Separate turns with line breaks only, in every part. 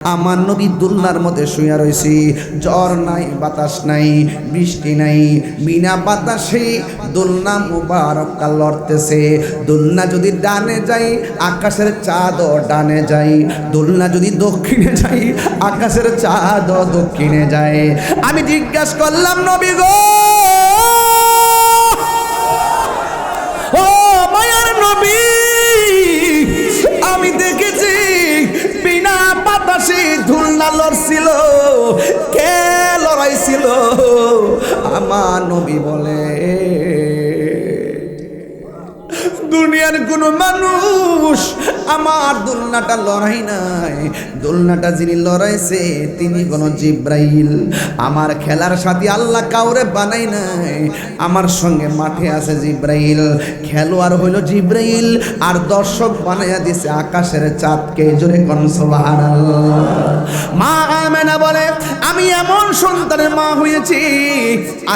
আমার নবী দুলনার মধ্যে শুয়ে রয়েছে, জ্বর নাই, বাতাস নাই, বৃষ্টি নাই, বিনা বাতাসে দোলনা মুবারকটা লড়তেছে। দোলনা যদি ডানে যায় আকাশের চাঁদও ডানে যায়, দোলনা যদি দক্ষিণে যায় আকাশের চাঁদও দক্ষিণে যায়। আমি জিজ্ঞাসা করলাম, নবী গো, ও মায়ার নবী, আমি দেখেছি বিনা বাতাসে দোলনা লড়ছিল, কে লড়াইছিল? আমার নবী বলে, দুনিয়ার কোন মানুষ আমার দোলনাটা লড়াই নাই। দোলনাটা যিনি লড়াইছে তিনি কোন জিব্রাইল। আমার খেলার সাথে আল্লাহ কাউরে বানাই নাই, আমার সঙ্গে মাঠে আছে জিব্রাইল, খেলোয়াড় হইল জিব্রাইল, আর দর্শক বানাইয়া দিছে আকাশের চাঁদকে। জোরে কোন সুবহানাল্লাহ। মা আমেনা বলে, আমি এমন সন্তানের মা হয়েছি,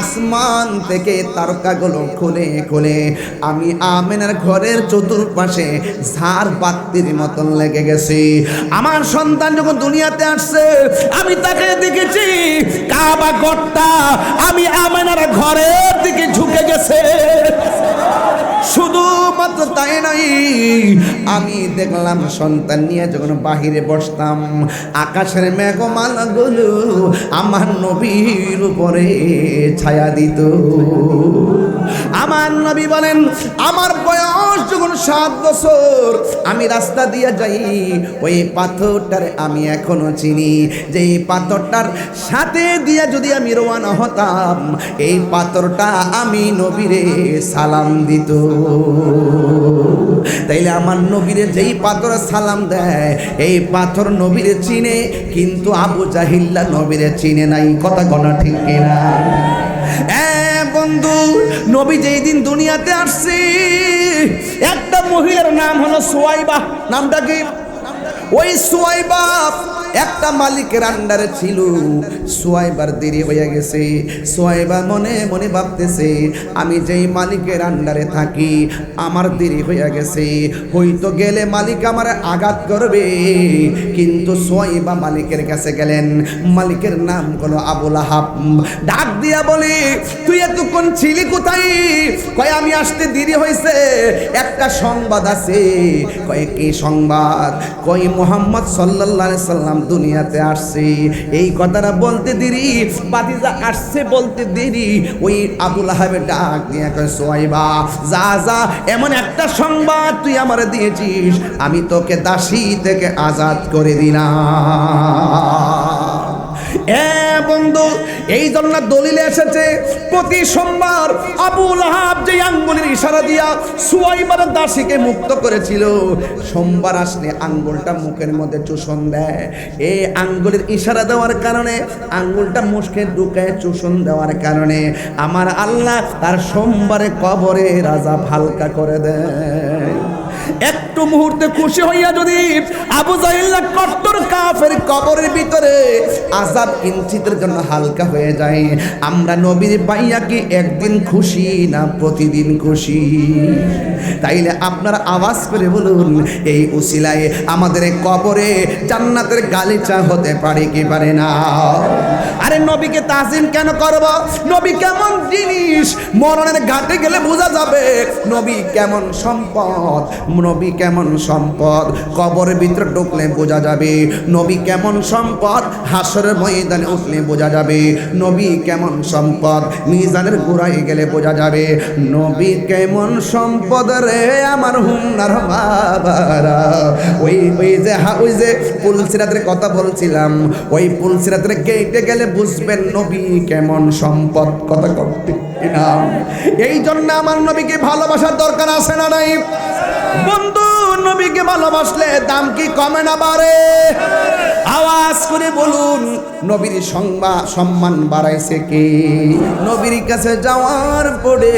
আসমান থেকে তারকাগুলো খুলে খুলে আমি আমেনার ঘরের চতুর্পাশে ঝাড় বাতির মতন লেগে গেছে। আমার সন্তান যখন দুনিয়াতে আসছে আমি তাকে দেখেছি কাবা ঘরটা আমি আমেনার ঘরের দিকে ঝুঁকে গেছে। শুধুমাত্র তাই নাই, আমি দেখলাম সন্তান নিয়ে যখন বাহিরে বসতাম আকাশের মেঘমালাগুলো আমার নবীর উপরে ছায়া দিত। আমার নবী বলেন, আমার বয়স যখন 7 বছর, আমি রাস্তা দিয়ে যাই, ওই পাথরটার আমি এখনো চিনি, যে এই পাথরটার সাথে দিয়ে যদি আমি রওনা হতাম, এই পাথরটা আমি নবীরে সালাম দিত। তাইলে আমার নবীরে যেই পাথর সালাম দেয়, এই পাথর নবীরে চিনে, কিন্তু আবু জাহিল্লা নবীরে চিনে নাই। কথা গণা ঠিক কিনা? বন্ধু, নবী যেই দিন দুনিয়াতে আসছে, একটা মহিলার নাম হলো সুয়াইবা। নামটা কি? ওই সুয়াইবা একটা মালিকের আন্ডারে ছিল। সুয়াইবার দেরি হয়ে গেছে। সুয়াইবা মনে মনে ভাবতেছে, আমি যেই মালিকের আন্ডারে থাকি আমার দেরি হয়ে গেছে, হয়তো গেলে মালিক আমার আঘাত করবে। কিন্তু সুয়াইবা মালিকের কাছে গেলেন, মালিকের নাম হলো আবুল আহাব। ডাক দিয়া বলে, তুই এতক্ষণ ছিলি কোথায়? কয়, আমি আসতে দেরি হয়েছে, একটা সংবাদ আছে। কয়, কি সংবাদ? কয়, মুহাম্মদ সাল্লাল্লাহু আলাইহি সাল্লাম দুনিয়াতে আসছে। এই কথাটা বলতে দেরি, বাতিজা আসছে বলতে দেরি, ওই আবুল আহাবের ডাক দিয়ে কয়, সুয়াইবা যা যা, এমন একটা সংবাদ তুই আমারে দিয়েছিস, আমি তোকে দাসী থেকে আজাদ করে দিলাম। বন্ধু, এই জন্য দলিলে এসেছে প্রতি সোমবার আবুল আহাব যে আঙ্গুলের ইশারা দিয়া সুয়াইবার দাসীকে মুক্ত করেছিল, সোমবার আসলে আঙ্গুলটা মুখের মধ্যে চুষণ দেয়। এই আঙ্গুলের ইশারা দেওয়ার কারণে, আঙ্গুলটা মুখে ঢুকায় চুষণ দেওয়ার কারণে আমার আল্লাহ তার সোমবারে কবরে রাজা হালকা করে দেয়। একটু মুহূর্তে খুশি হইয়া যদি আবু জাহিল্লা কট্টর কাফের কবরের ভিতরে আযাব কিঞ্চিতের জন্য হালকা হয়ে যায়, আমরা নবীর পাইয়া কি একদিন খুশি না প্রতিদিন খুশি? তাইলে আপনারা আওয়াজ করে বলুন, এই উসিলায় আমাদের কবরে জান্নাতের গালিচা হতে পারে কি পারে না? আরে নবীকে তাজিম কেন করব? নবী কেমন জিনিস মরণের ঘাটে গেলে বোঝা যাবে নবী কেমন সম্পদ। নবী কেমন সম্পদ কবরের ভিতরে ঢুকলে বোঝা যাবে। নবী কেমন সম্পদ হাসরের ময়দানে উঠলে বোঝা যাবে। নবী কেমন সম্পদ মিজানের গোড়ায় গেলে বোঝা যাবে। নবী কেমন সম্পদ রে আমার হুমনার বাবারা। ওই যে পুলসিরাতের কথা বলছিলাম, ওই পুলসিরাতের গেটে গেলে বুঝবেন নবী কেমন সম্পদ। কথা করতে না, এই জন্য আমার নবীকে ভালোবাসার দরকার আছে না নাই? বন্ধু, নবীকে ভালোবাসলে দাম কি কমে না বাড়ে? আওয়াজ করে বলুন, নবীর সম্মান বাড়াইছে কে? নবীর কাছে যাওয়ার পরে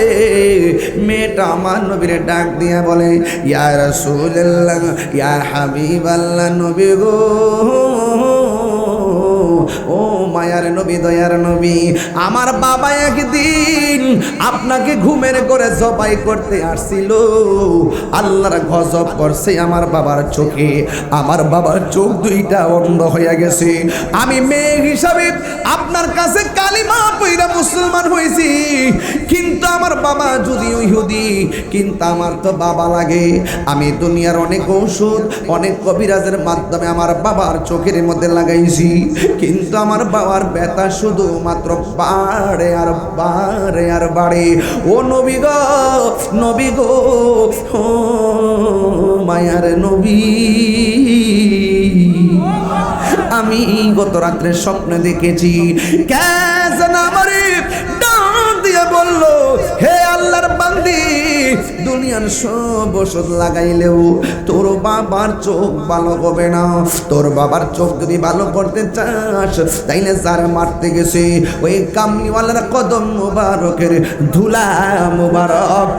মেয়েটা আমার নবীর ডাক দিয়া বলে, ইয়া রাসূলুল্লাহ, ইয়া হাবিবাল্লাহ, নবী গো, ও মায়ার নবী, দয়ার নবী, নবী, আমার বাবা একদিন আপনাকে ঘুমের করে জবাই করতে আসছিল, আল্লাহর গজব করছে আমার বাবার চোখে, আমার বাবার চোখ দুইটা অন্ধ হয়ে গেছে। আমি মেয়ে হিসাবে আপনার কাছে কালিমা পড়া মুসলমান হয়েছি, কিন্তু আমার বাবা যদিও ইহুদি, কিন্তু আমার তো বাবা লাগে। আমি দুনিয়ার অনেক ওষুধ, অনেক কবিরাজের মাধ্যমে আমার বাবার চোখের মধ্যে লাগাইছি, কিন্তু আমার বাবার ব্যথা শুধুমাত্র বাড়ে আর বাড়ে আর বাড়ে। ও নবী গো, নবী গো, ও মায়ার নবী, আমি গত রাত্রে স্বপ্নে দেখেছি কেন আমারে ডাক দিয়ে বলল, হে আল্লাহর বান্দি, দুনিয়ার সব ওষুধ লাগাইলেও তোর বাবার চোখ ভালো হবে না। তোর বাবার চোখ যদি ভালো করতে চাস, তাইলে যার মারতে গেছে ওই কামলিওয়ালার কদম মুবারকের ধুলা মুবারক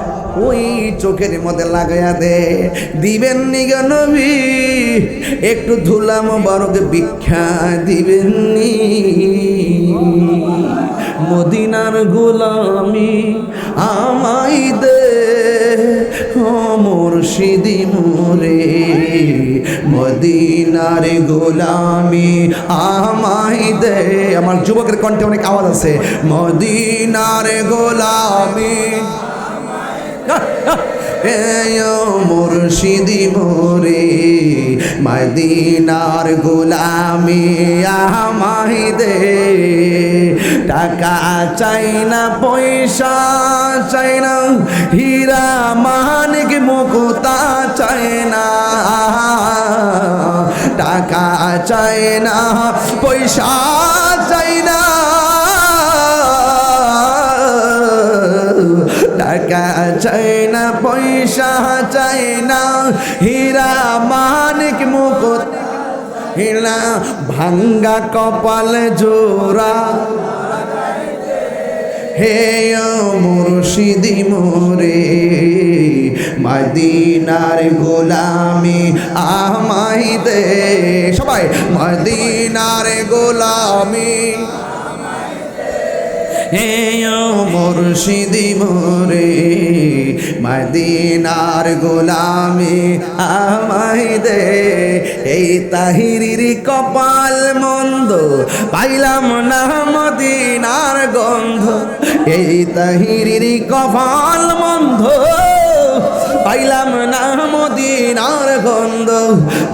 ওই চোখের মধ্যে লাগাইয়া দে। দিবেন নি গো নবী, একটু ধুলা মুবারক ভিক্ষা দিবেন নি? মদিনার গোলামি আমায় দে, ও মুর্শিদি মোরে, মদিনার গোলামি আমায় দে। আমার যুবকের কণ্ঠে অনেক আওয়াজ আছে, মদিনার গোলামি মুর্শিদি মোরে, মদিনার গোলামি আমায় দে। টাকা চাই না, পয়সা চাই না, হীরা মানিক মুক্তা চাই না, টাকা চাই না, পয়সা চাই না, টাকা চাই না, পয়সা চাই না, হীরা মানিক মুক্তা, হীরা ভাঙ্গা কপাল জোড়া, হে মুর্শিদি মোরে, মদিনার গোলামি আমায় দে। সবাই মদিনার গোলামি, হে মুর্শিদি মোরে, মদিনার গোলামি আমায় দে। এই তাহিরির কপাল মন্দ, পাইলাম না মদিনার গন্ধ, এই তাহিরির কপাল মন্দ, পাইলাম না মদিনার গন্ধ,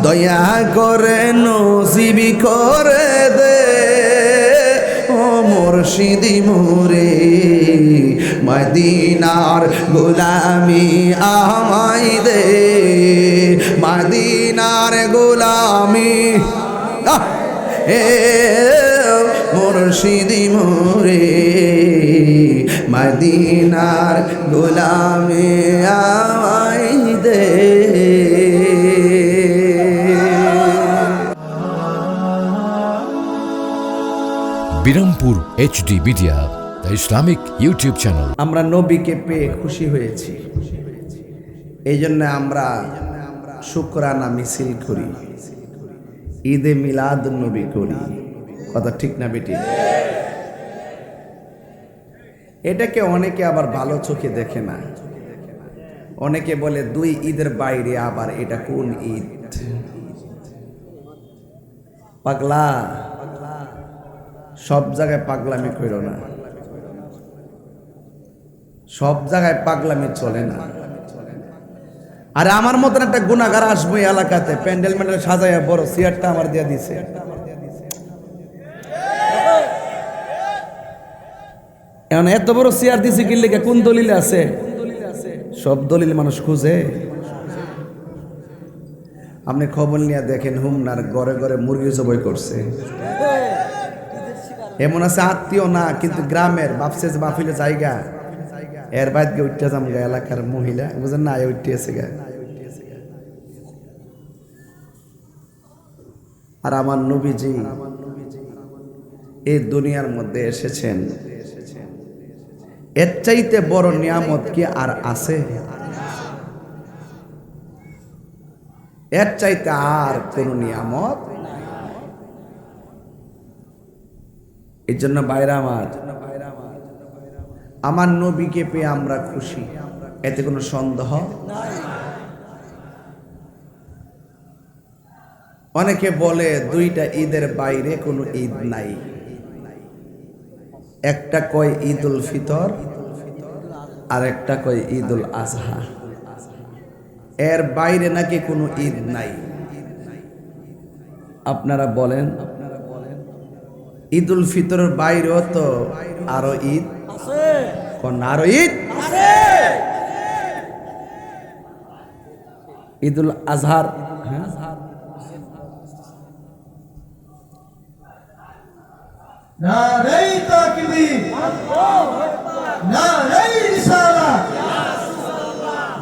দয়া করে নসিবি করে দে। ও মুর্শিদি মোরে, মদিনার গোলামি আমায় দে, মদিনার গোলামি হে মুর্শিদি মোরে, মদিনার গোলামি আমায় দে।
Birampur HD media, the Islamic YouTube channel.
আমরা নবীকে পেয়ে খুশি হয়েছি, এই জন্য আমরা শুকরানা মিছিল করি, ঈদে মিলাদ নবী করি। কথা ঠিক না বেটি? এটাকে অনেকে আবার ভালো চোখে দেখে না, অনেকে বলে দুই ঈদের বাইরে আবার এটা কোন ঈদ? পাগলা, সব জায়গায় পাগলামি কইরো না, সব জায়গায় পাগলামি চলে না। আরে আমার মতন একটা গুনাহগার আসবে এলাকাতে, প্যান্ডেল ম্যান্ডেল সাজাইয়া বড় চেয়ারটা আমার দিয়ে দিছে, এখন এত বড় চেয়ার দিছে কি লেগে? কোন দলিলে আছে? সব দলিল মানুষ খুঁজে। আপনি খবর নিয়ে দেখেন, হুমনার ঘরে ঘরে মুরগি জবাই করছে। এমন আছে আত্মীয় না, কিন্তু গ্রামের বাপসে মাহফিলে জায়গা, এর বাইরে উঠতে যাম গা, এলাকার মহিলা বুঝেন না, উঠতেছে গা। আর আমার নবীজি এই দুনিয়ার মধ্যে এসেছেন, এর চাইতে বড় নিয়ামত কি আর আছে? এর চাইতে আর কোন নিয়ামত। এই জন্য বাইরা আমার নবীকে পেয়ে আমরা খুশি, এতে কোনো সন্দেহ। অনেকে বলে দুইটা ঈদের বাইরে কোনো ঈদ নাই, একটা কয় ঈদুল ফিতর আর একটা কয় ঈদুল আজহা, এর বাইরে নাকি কোনো ঈদ নাই। আপনারা বলেন ঈদুল ফিতরের বাইরেও তো আরো ঈদ কোন আরো ঈদ ঈদুল আজহার
নারাই তাকবীর, নারাই রিসালাত,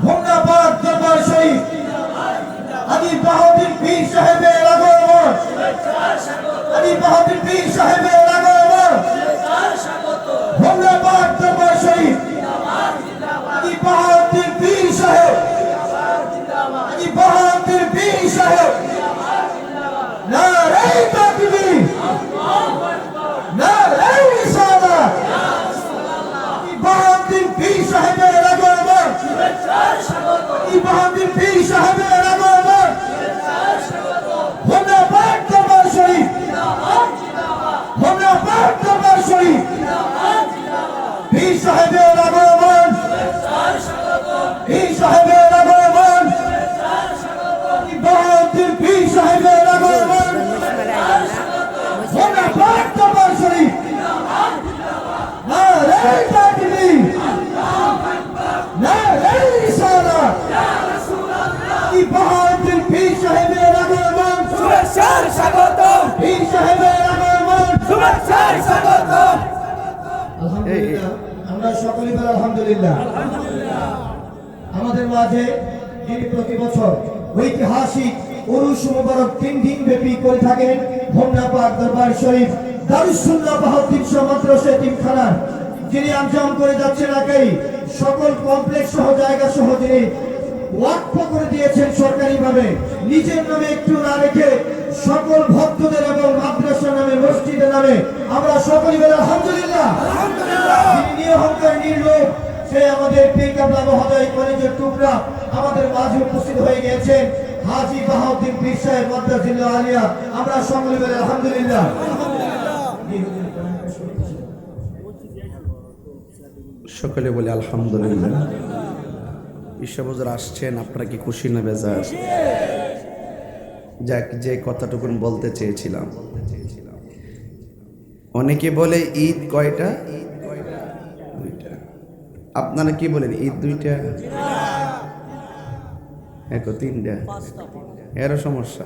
ভোগনাবাদ দরবার শরীফ, আলী বাহাদুর পীর সাহেবের আগমন, আলী বাহাদুর পীর সাহেবের আগমন, ভোগনাবাদ দরবার শরীফ, আলী বাহাদুর পীর সাহেব, আলী বাহাদুর পীর সাহেব, নারাই তাকবীর, নারাই রিসালাত, বাহাদুর পীর সাহেবের আগমন, বাহাদুর পীর সাহেবের আগমন, ভোগনাবাদ দরবার শরীফ, ভোগনাবাদ দরবার শরীফ, পীর সাহেবের আগমন, পীর সাহেবের আগমন, বাহাদুর পীর সাহেবের আগমন, ভোগনাবাদ দরবার শরীফ, নারাই তাকবীর, নারাই রিসালাত, বাহাদুর পীর সাহেবের আগমন,
শুভেচ্ছার স্বাগতম,
পীর সাহেবের আগমন,
শুভেচ্ছার স্বাগতম।
আলহামদুলিল্লাহ, আমরা সকলেই বলি আলহামদুলিল্লাহ। আমাদের মাঝে যিনি প্রতি বছর ঐতিহাসিক উরুস মুবারক 3 দিন ব্যাপী করে থাকেন ভোগনাবাদ দরবার শরীফ দারুস সুন্নাহ বাহাউদ্দিন মাদ্রাসা এতিমখানার যিনি আঞ্জাম করে যাচ্ছেন একাই সকল কমপ্লেক্স সহ জায়গা সহ যিনি ওয়াকফ করে দিয়েছেন সরকারিভাবে, নিজের নামে একটু না রেখে সকল ভক্তদের এবং মাদ্রাসা নামে মসজিদের নামে আমরা সকলেই বলি আলহামদুলিল্লাহ। যিনি নিরহংকার নির্লোভ, সে আমাদের পীর কাবলা মহোদয় কলেজের টুকরা আমাদের মাঝে উপস্থিত হয়ে গিয়েছেন হাজী বাহাউদ্দিন পীর সাহেব মাদ্রাসাতুল আলিয়া, আমরা সকলেই বলি আলহামদুলিল্লাহ।
সকলে বলে আলহামদুলিল্লাহ। ঈশ্বর আসছেন, আপনারা কি খুশি না বেজার? যাক, যে কথাটুকুন বলতে চেয়েছিলাম। অনেকে বলে ঈদ কয়টা? দুইটা। আপনারা কি বলেন ঈদ দুইটা? এক তিনটা, এরও সমস্যা।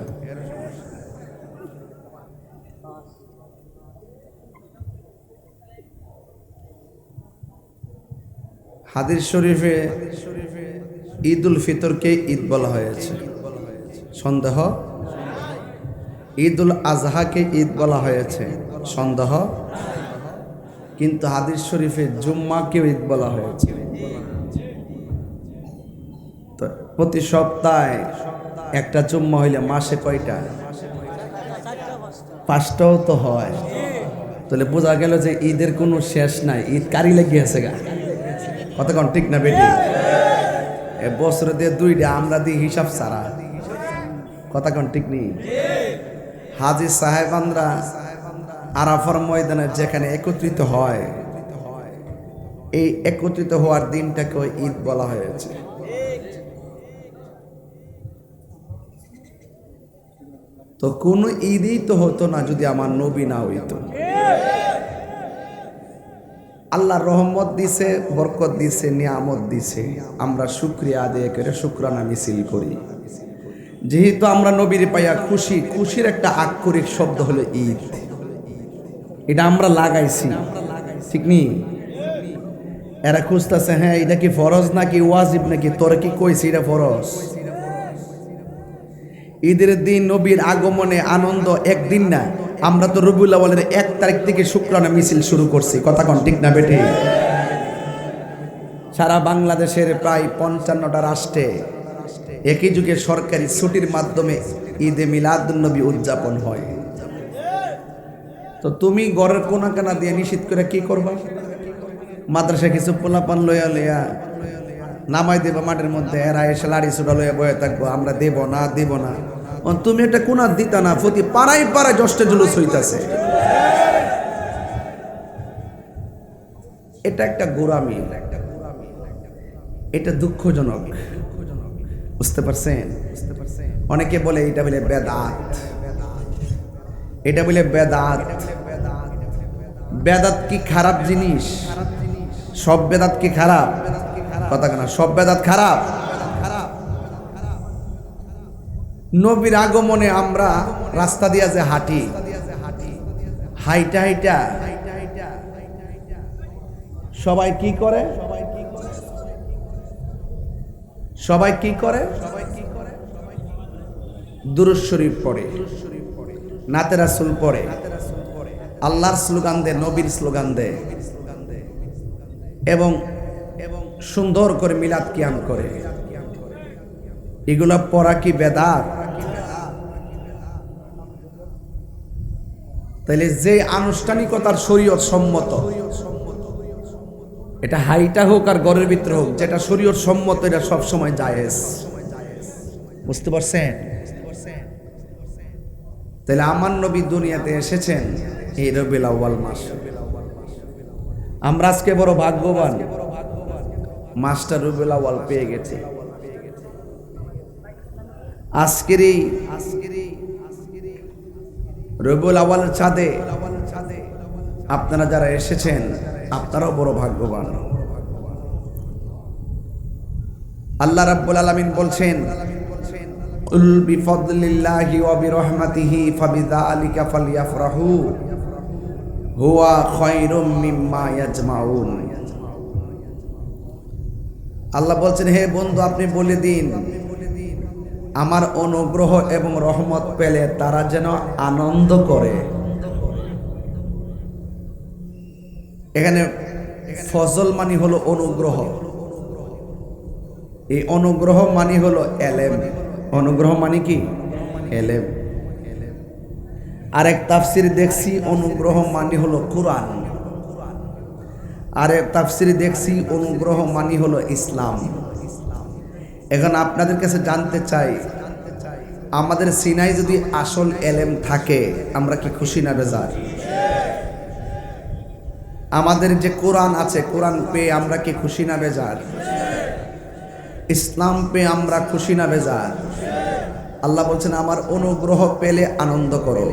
হাদিস শরীফে ঈদুল ফিতরকে ঈদ বলা হয়েছে, সন্দেহ। ঈদুল আজহাকে ঈদ বলা হয়েছে, সন্দেহ। কিন্তু হাদিস শরীফে জুম্মাকেও ঈদ বলা হয়েছে। তো প্রতি সপ্তাহে একটা জুম্মা হইলে মাসে কয়টা? 5টাও তো হয়। তাহলে বোঝা গেল যে ঈদের কোনো শেষ নাই, ঈদ কারি লেগেছে গা। কতক্ষণ ঠিক না বেটি? বছরে দিয়ে 2টা, আমরা দিই হিসাব ছাড়া। কতক্ষণ ঠিক নেই? হাজী সাহেবানরা আরাফার ময়দানে যেখানে একত্রিত হয়, এই একত্রিত হওয়ার দিনটাকে ঈদ বলা হয়েছে। তো কোন ঈদই তো হতো না যদি আমার নবী না হইতো। আল্লাহ রহমত দিছে, বরকত দিছে, নিয়ামত দিছে, আমরা শুকরিয়া আদায় করে শুকরানা মিছিল করি। যেহেতু আমরা নবীর পাইয়া খুশি, খুশির একটা আক্ষরিক শব্দ হলো ঈদ। এটা আমরা লাগাইছি, ঠিক নি? এরা খুঁজতেছে, হ্যাঁ এটা কি ফরজ নাকি ওয়াজিব নাকি, তোরা কি কইছি এটা ফরজ? ঈদের দিন নবীর আগমনে আনন্দ একদিন না, আমরা তো রবিউল আউয়ালের 1 তারিখ থেকে শুকরানা মিছিল শুরু করছি। কথা কোন ঠিক না বেটি? সারা বাংলাদেশের প্রায় 55টা রাষ্ট্রে একই যুগে সরকারি ছুটির মাধ্যমে ঈদে মিলাদুন নবী উদযাপন হয়। তো তো তুমি ঘরের কোনা কানা দিয়ে নিষিদ্ধ করে কি করবা? মাদ্রাসা কিছু পোলাপান লইয়া লইয়া নামাই দেবা মাঠের মধ্যে, এরা এসে লাড়ি সুটা লইয়া বয়ে থাকবো, আমরা দেব না দেব না। তুমি একটা কোনা দিতা না, প্রতি পাড়ায় পাড়ায় জ্যেষ্ঠ জুলুস হইতাছে। এটা একটা গোরামি, এটা দুঃখজনক। বুঝতে পারছেন? অনেকে বলে এটা বলে বেদাত, এটা বলে বেদাত। বেদাত কি খারাপ জিনিস? সব বেদাত কি খারাপ? কথা কেনা, সব বেদাত খারাপ? নবীর আগমনে আমরা রাস্তা দিয়া যে হাঁটি, হাইটা হাইটা সবাই কি করে? সবাই কি করে? দুরূদ শরীফ পড়ে, নাতে রাসূল পড়ে, আল্লাহর স্লোগান দেয়, নবীর স্লোগান দেয়, এবং সুন্দর করে মিলাদ কিয়াম করে। এগুলো পড়া কি বেদাত? তাইলে যে আনুষ্ঠানিকতার শরীয়ত সম্মত, এটা হাইটা হোক আর ঘরের ভিতরে হোক, যেটা শরীয়ত সম্মত এটা সবসময় জায়েজ। বুঝতে পারছেন? তাহলে আমার নবী দুনিয়াতে এসেছেন এই রবিউল আউয়াল মাস। আমরা আজকে বড় ভাগ্যবান, মাসটা রবিউল আউয়াল পেয়ে গেছে। আজকের এই রবিউল আউয়ালের চাঁদে আপনারা যারা এসেছেন আপনারাও বড় ভাগ্যবান। আল্লাহ রাব্বুল আলামিন বলছেন, কুল বিফাদলিল্লাহি ওয়া বিরহমাতিহি ফাবিযালিকা ফালইফরাহু হুয়া খায়রুম মিম্মা ইয়াজমাউন। আল্লাহ বলছেন, হে বন্ধু আপনি বলে দিন আমার অনুগ্রহ এবং রহমত পেলে তারা যেন আনন্দ করে। এখানে ফজল মানে হলো অনুগ্রহ, এই অনুগ্রহ মানে হলো এলেম। অনুগ্রহ মানে কি? এলেম। আরেক তাফসির দেখছি অনুগ্রহ মানে হলো কোরআন, আরেক তাফসির দেখছি অনুগ্রহ মানে হলো ইসলাম। এখন আপনাদের কাছে জানতে চাই, আমাদের সিনাই যদি আসল এলেম থাকে আমরা কি খুশি না বেজার? আমাদের যে কোরআন আছে, কোরআন পেয়ে আমরা কি খুশি না বেজার? ইসলাম পেয়ে আমরা খুশি না বেজার? আল্লাহ বলছেন আমার অনুগ্রহ পেলে আনন্দ করো।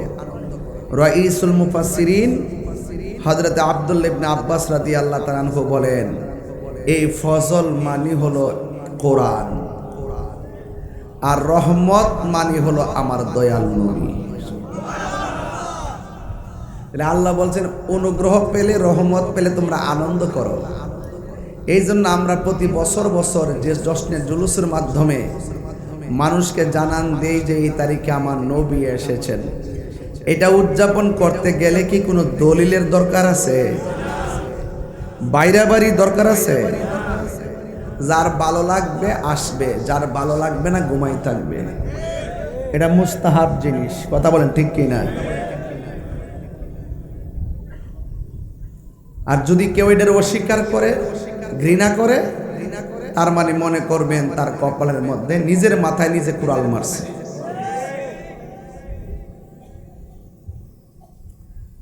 রাইসুল মুফাসসিরিন হযরত আব্দুল্লাহ ইবনে আব্বাস রাদিয়াল্লাহু তাআলা আনহু বলেন, এই ফজল মানে হলো কোরআন, আর রহমত মানে হলো আমার দয়াল নবী। আল্লাহ বলছেন অনুগ্রহ পেলে, রহমত পেলে তোমরা আনন্দ করো। এই জন্য আমরা প্রতি বছর বছর যে জশ্নের জুলুসের মাধ্যমে মানুষকে জানান দেই যে এই তারিখে আমার নবী এসেছেন। এটা উদযাপন করতে গেলে কি কোনো দলিলের দরকার আছে? বাইরাবাড়ি দরকার আছে? যার ভালো লাগবে আসবে, যার ভালো লাগবে না ঘুমাই থাকবে। এটা মুস্তাহাব জিনিস। কথা বলেন ঠিক কি না? আর যদি কেউ এটার অস্বীকার করে, ঘৃণা করে, তার মানে মনে করবেন তার কপালের মধ্যে নিজের মাথায় নিজে কুড়াল মারছে।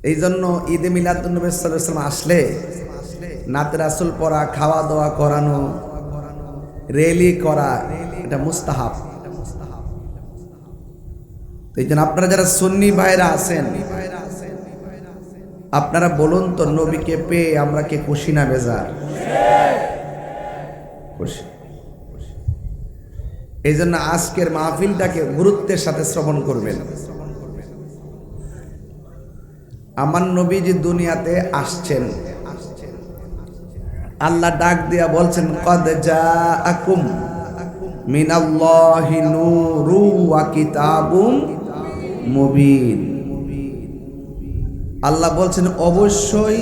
এই জন্য ঈদে মিলাদুন্নবী সাল্লাল্লাহু আলাইহি ওয়াসাল্লাম আসলে নাতে রাসূল পড়া, খাওয়া দাওয়া করানো, রেলি করা, এটা মুস্তাহাব। এই জন্য আপনারা যারা সুন্নি ভাইরা আছেন আপনারা বলুন তো, নবীকে পেয়ে আমরা কি খুশি না বেজার? খুশি। এই জন্য আজকের মাহফিলটাকে গুরুত্বের সাথে শ্রবণ করবেন। আমার নবী যে দুনিয়াতে আসছেন, আল্লাহ ডাক দিয়া বলছেন, কদ জাআকুম মিনাল্লাহি নূরু ওয়া কিতাবুম মুবিন। আল্লাহ বলছেন অবশ্যই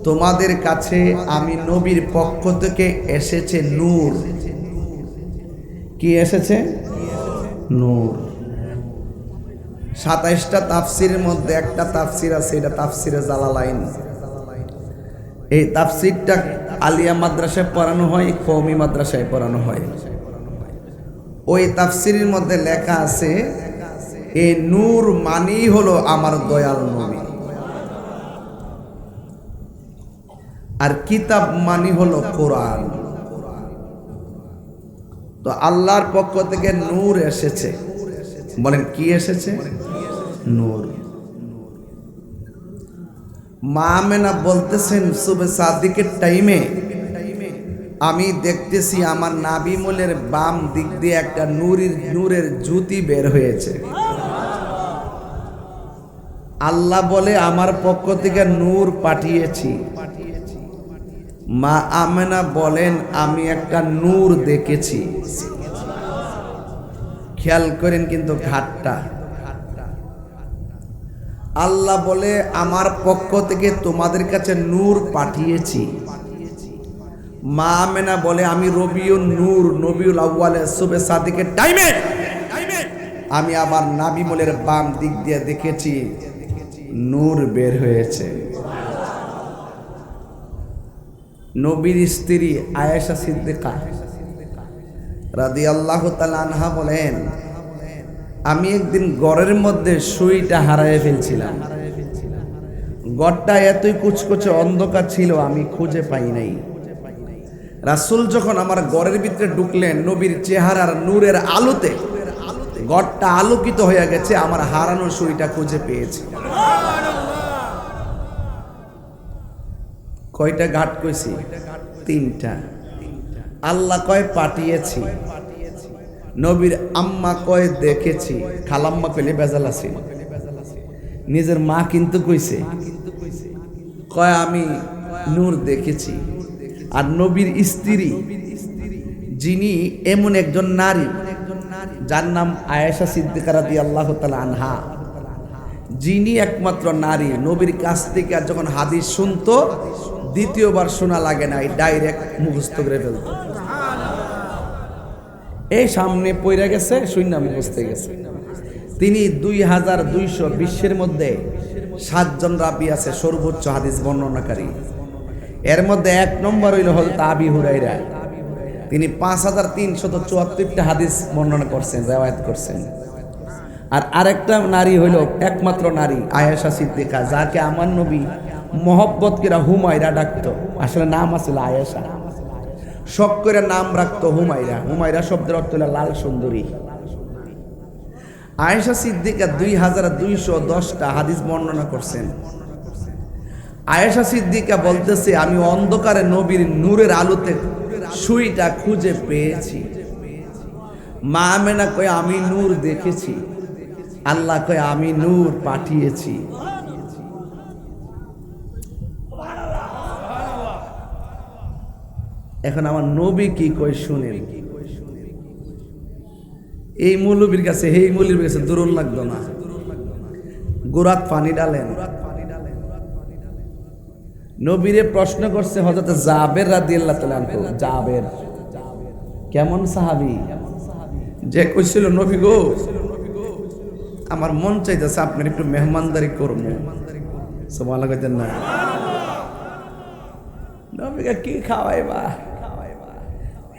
তোমাদের কাছে আমি নবীর পক্ষ থেকে এসেছে নূর। কি এসেছে? নূর। 27টা তাফসিরের মধ্যে একটা তাফসির আছে, এটা তাফসিরে জালালাইন। এই তাফসিরটা আলিয়া মাদ্রাসায় পড়ানো হয়, কওমি মাদ্রাসায় পড়ানো হয়। ওই তাফসিরের মধ্যে লেখা আছে এই নূর মানেই হলো আমার দয়াল নবী, আর কিতাব মানি হলো কোরআন। তো আল্লাহর পক্ষ থেকে নূর এসেছে, বলেন কি এসেছে? নূর। মা আমেনা বলতেছেন সুবে সাদিকের টাইমে আমি দেখতেছি আমার নাবি মোলের বাম দিক দিয়ে একটা নূরের জ্যোতি বের হয়েছে। আল্লাহ বলে আমার পক্ষ থেকে নূর পাঠিয়েছি। মা আমেনা বলেন আমি একটা নূর দেখেছি। খেয়াল করেন কিন্তু ঘাটটা। আল্লাহ বলে আমার পক্ষ থেকে তোমাদের কাছে নূর পাঠিয়েছি। মা আমেনা বলে আমি রবিউল নূর নবিউল আউয়ালে সুবে সাদিকের টাইমে আমি আমার নাবি মোলের বাম দিক দিয়ে দেখেছি নূর বের হয়েছে। নবীর স্ত্রী আয়েশা সিদ্দিকা রাদিয়াল্লাহু তাআলা আনহা বলেন আমি একদিন ঘরের মধ্যে সুইটা হারিয়ে ফেলছিলাম। ঘরটা এতই কুচকুচে অন্ধকার ছিল আমি খুঁজে পাই নাই। রাসূল যখন আমার ঘরের ভিতরে ঢুকলেন নবীর চেহারার নূরের আলোতে ঘরটা আলোকিত হয়ে গেছে, আমার হারানো সুইটা খুঁজে পেয়েছি। কয়টা ঘাট কইছি? 3টা। আল্লাহ কয় পাঠিয়েছি, নবীর আম্মা কয় দেখেছি, খালাম্মা কইলে বেজাল আছে, নিজের মা কিন্তু কইছে, কয় আমি নূর দেখেছি। আর নবীর স্ত্রী যিনি এমন একজন নারী যার নাম আয়েশা সিদ্দিকা রাদিয়াল্লাহু তাআলা আনহা, যিনি একমাত্র নারী নবীর কাছ থেকে যখন হাদিস শুনতো দ্বিতীয়বার শোনা লাগে নাই, ডাইরেক্ট মুখস্থ করে ফেলত। এই সামনে পইরা গেছে, শূন্য মুখস্থ হয়ে গেছে। তিনি 2200 বিশ্বের মধ্যে 7 জন রাবী আছে সর্বোচ্চ হাদিস বর্ণনাকারী। এর মধ্যে 1 নম্বর হইল হযরত আবী হুরায়রা। তিনি 5374টা হাদিস বর্ণনা করছেন, রিওয়ায়াত করছেন। আর আরেকটা নারী হইল একমাত্র নারী আয়েশা সিদ্দিকা, যাকে আমার নবী মোহব্বত করে হুমায়রা ডাকতো। আসলে নাম আছিল আয়েশা, শখ করে নাম রাখতো হুমায়রা। হুমায়রা শব্দের অর্থ হলো লাল সুন্দরী। আয়েশা সিদ্দিকা 2210টা হাদিস বর্ণনা করছেন। আয়েশা সিদ্দিকা বলতেছে আমি অন্ধকারে নবীর নূরের আলোতে সুইটা খুঁজে পেয়েছি। মা আমেনা কয় আমি নূর দেখেছি। আল্লাহ কয় আমি নূর পাঠিয়েছি। এখন আমার নবী কি কয় শুনেন। এই মৌলবীর কাছে এই মৌলবীর কাছে দূরণ লাগতো না, গোরাত পানি ডালেন। নবীরে প্রশ্ন করছে হযরত জাবের রাদিয়াল্লাহু তাআলা আনহু। জাবের কেমন সাহাবী, যে কইছিল নবী গো আমার মন চাইতেছে আপনার একটু মেহমানদারি করবো। সুবহানাল্লাহ কইতেন না? নবীকে কি খাওয়াইবা?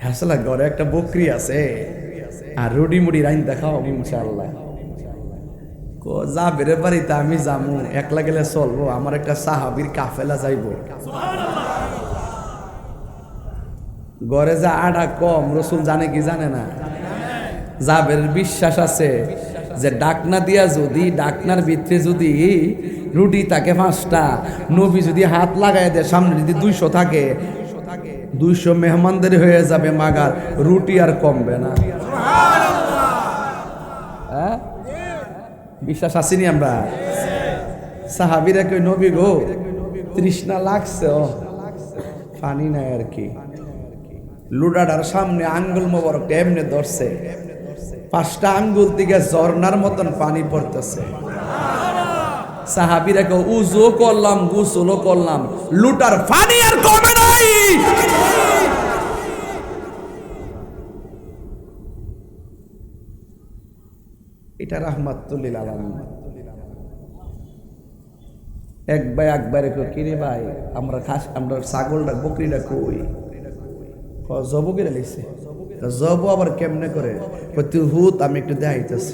আসলে ঘরে একটা বকরি আছে আর রুডি মুড়ি রাইন দেখাও ইনশাআল্লাহ। জাবের বাড়িতে আমি যামু, একলা গেলে চলবো, আমার একটা সাহাবীর কাফেলা যাইব। ঘরে যা আড়া কম রসুল জানে কি জানে না? জাবের বিশ্বাস আছে যে ডাকনা দিয়া যদি ডাকনার ভিতরে যদি রুটি থাকে 5টা, নবী যদি হাত লাগাই দেয় সামনে যদি 200 থাকে, 200 মেহমানদারি হয়ে যাবে, মাগার রুটি আর কমবে না। হ্যাঁ, বিশ্বাস আসেনি আমরা? সাহাবীরা কই নবী গো তৃষ্ণা লাগছে, পানি নাই আর কি। লুডাটার সামনে আঙ্গুল মোবারক এমনি ধরছে, 5টা আঙ্গুল থেকে ঝর্ণার মতন পানি পড়তেছে। সাহাবীরা কই উযু করলাম, গোসলও করলাম, লুটার পানি আর কমে নাই। এটা এটা রাহমাতুল্লিল আলামিন। এক ভাই একবারে কই, কিরে ভাই আমরা ছাগলটা বকরিটা কই? জব করে লিখছে। জব আবার কেমনে করে? তুই হুত, আমি একটু দেখাইতেছি।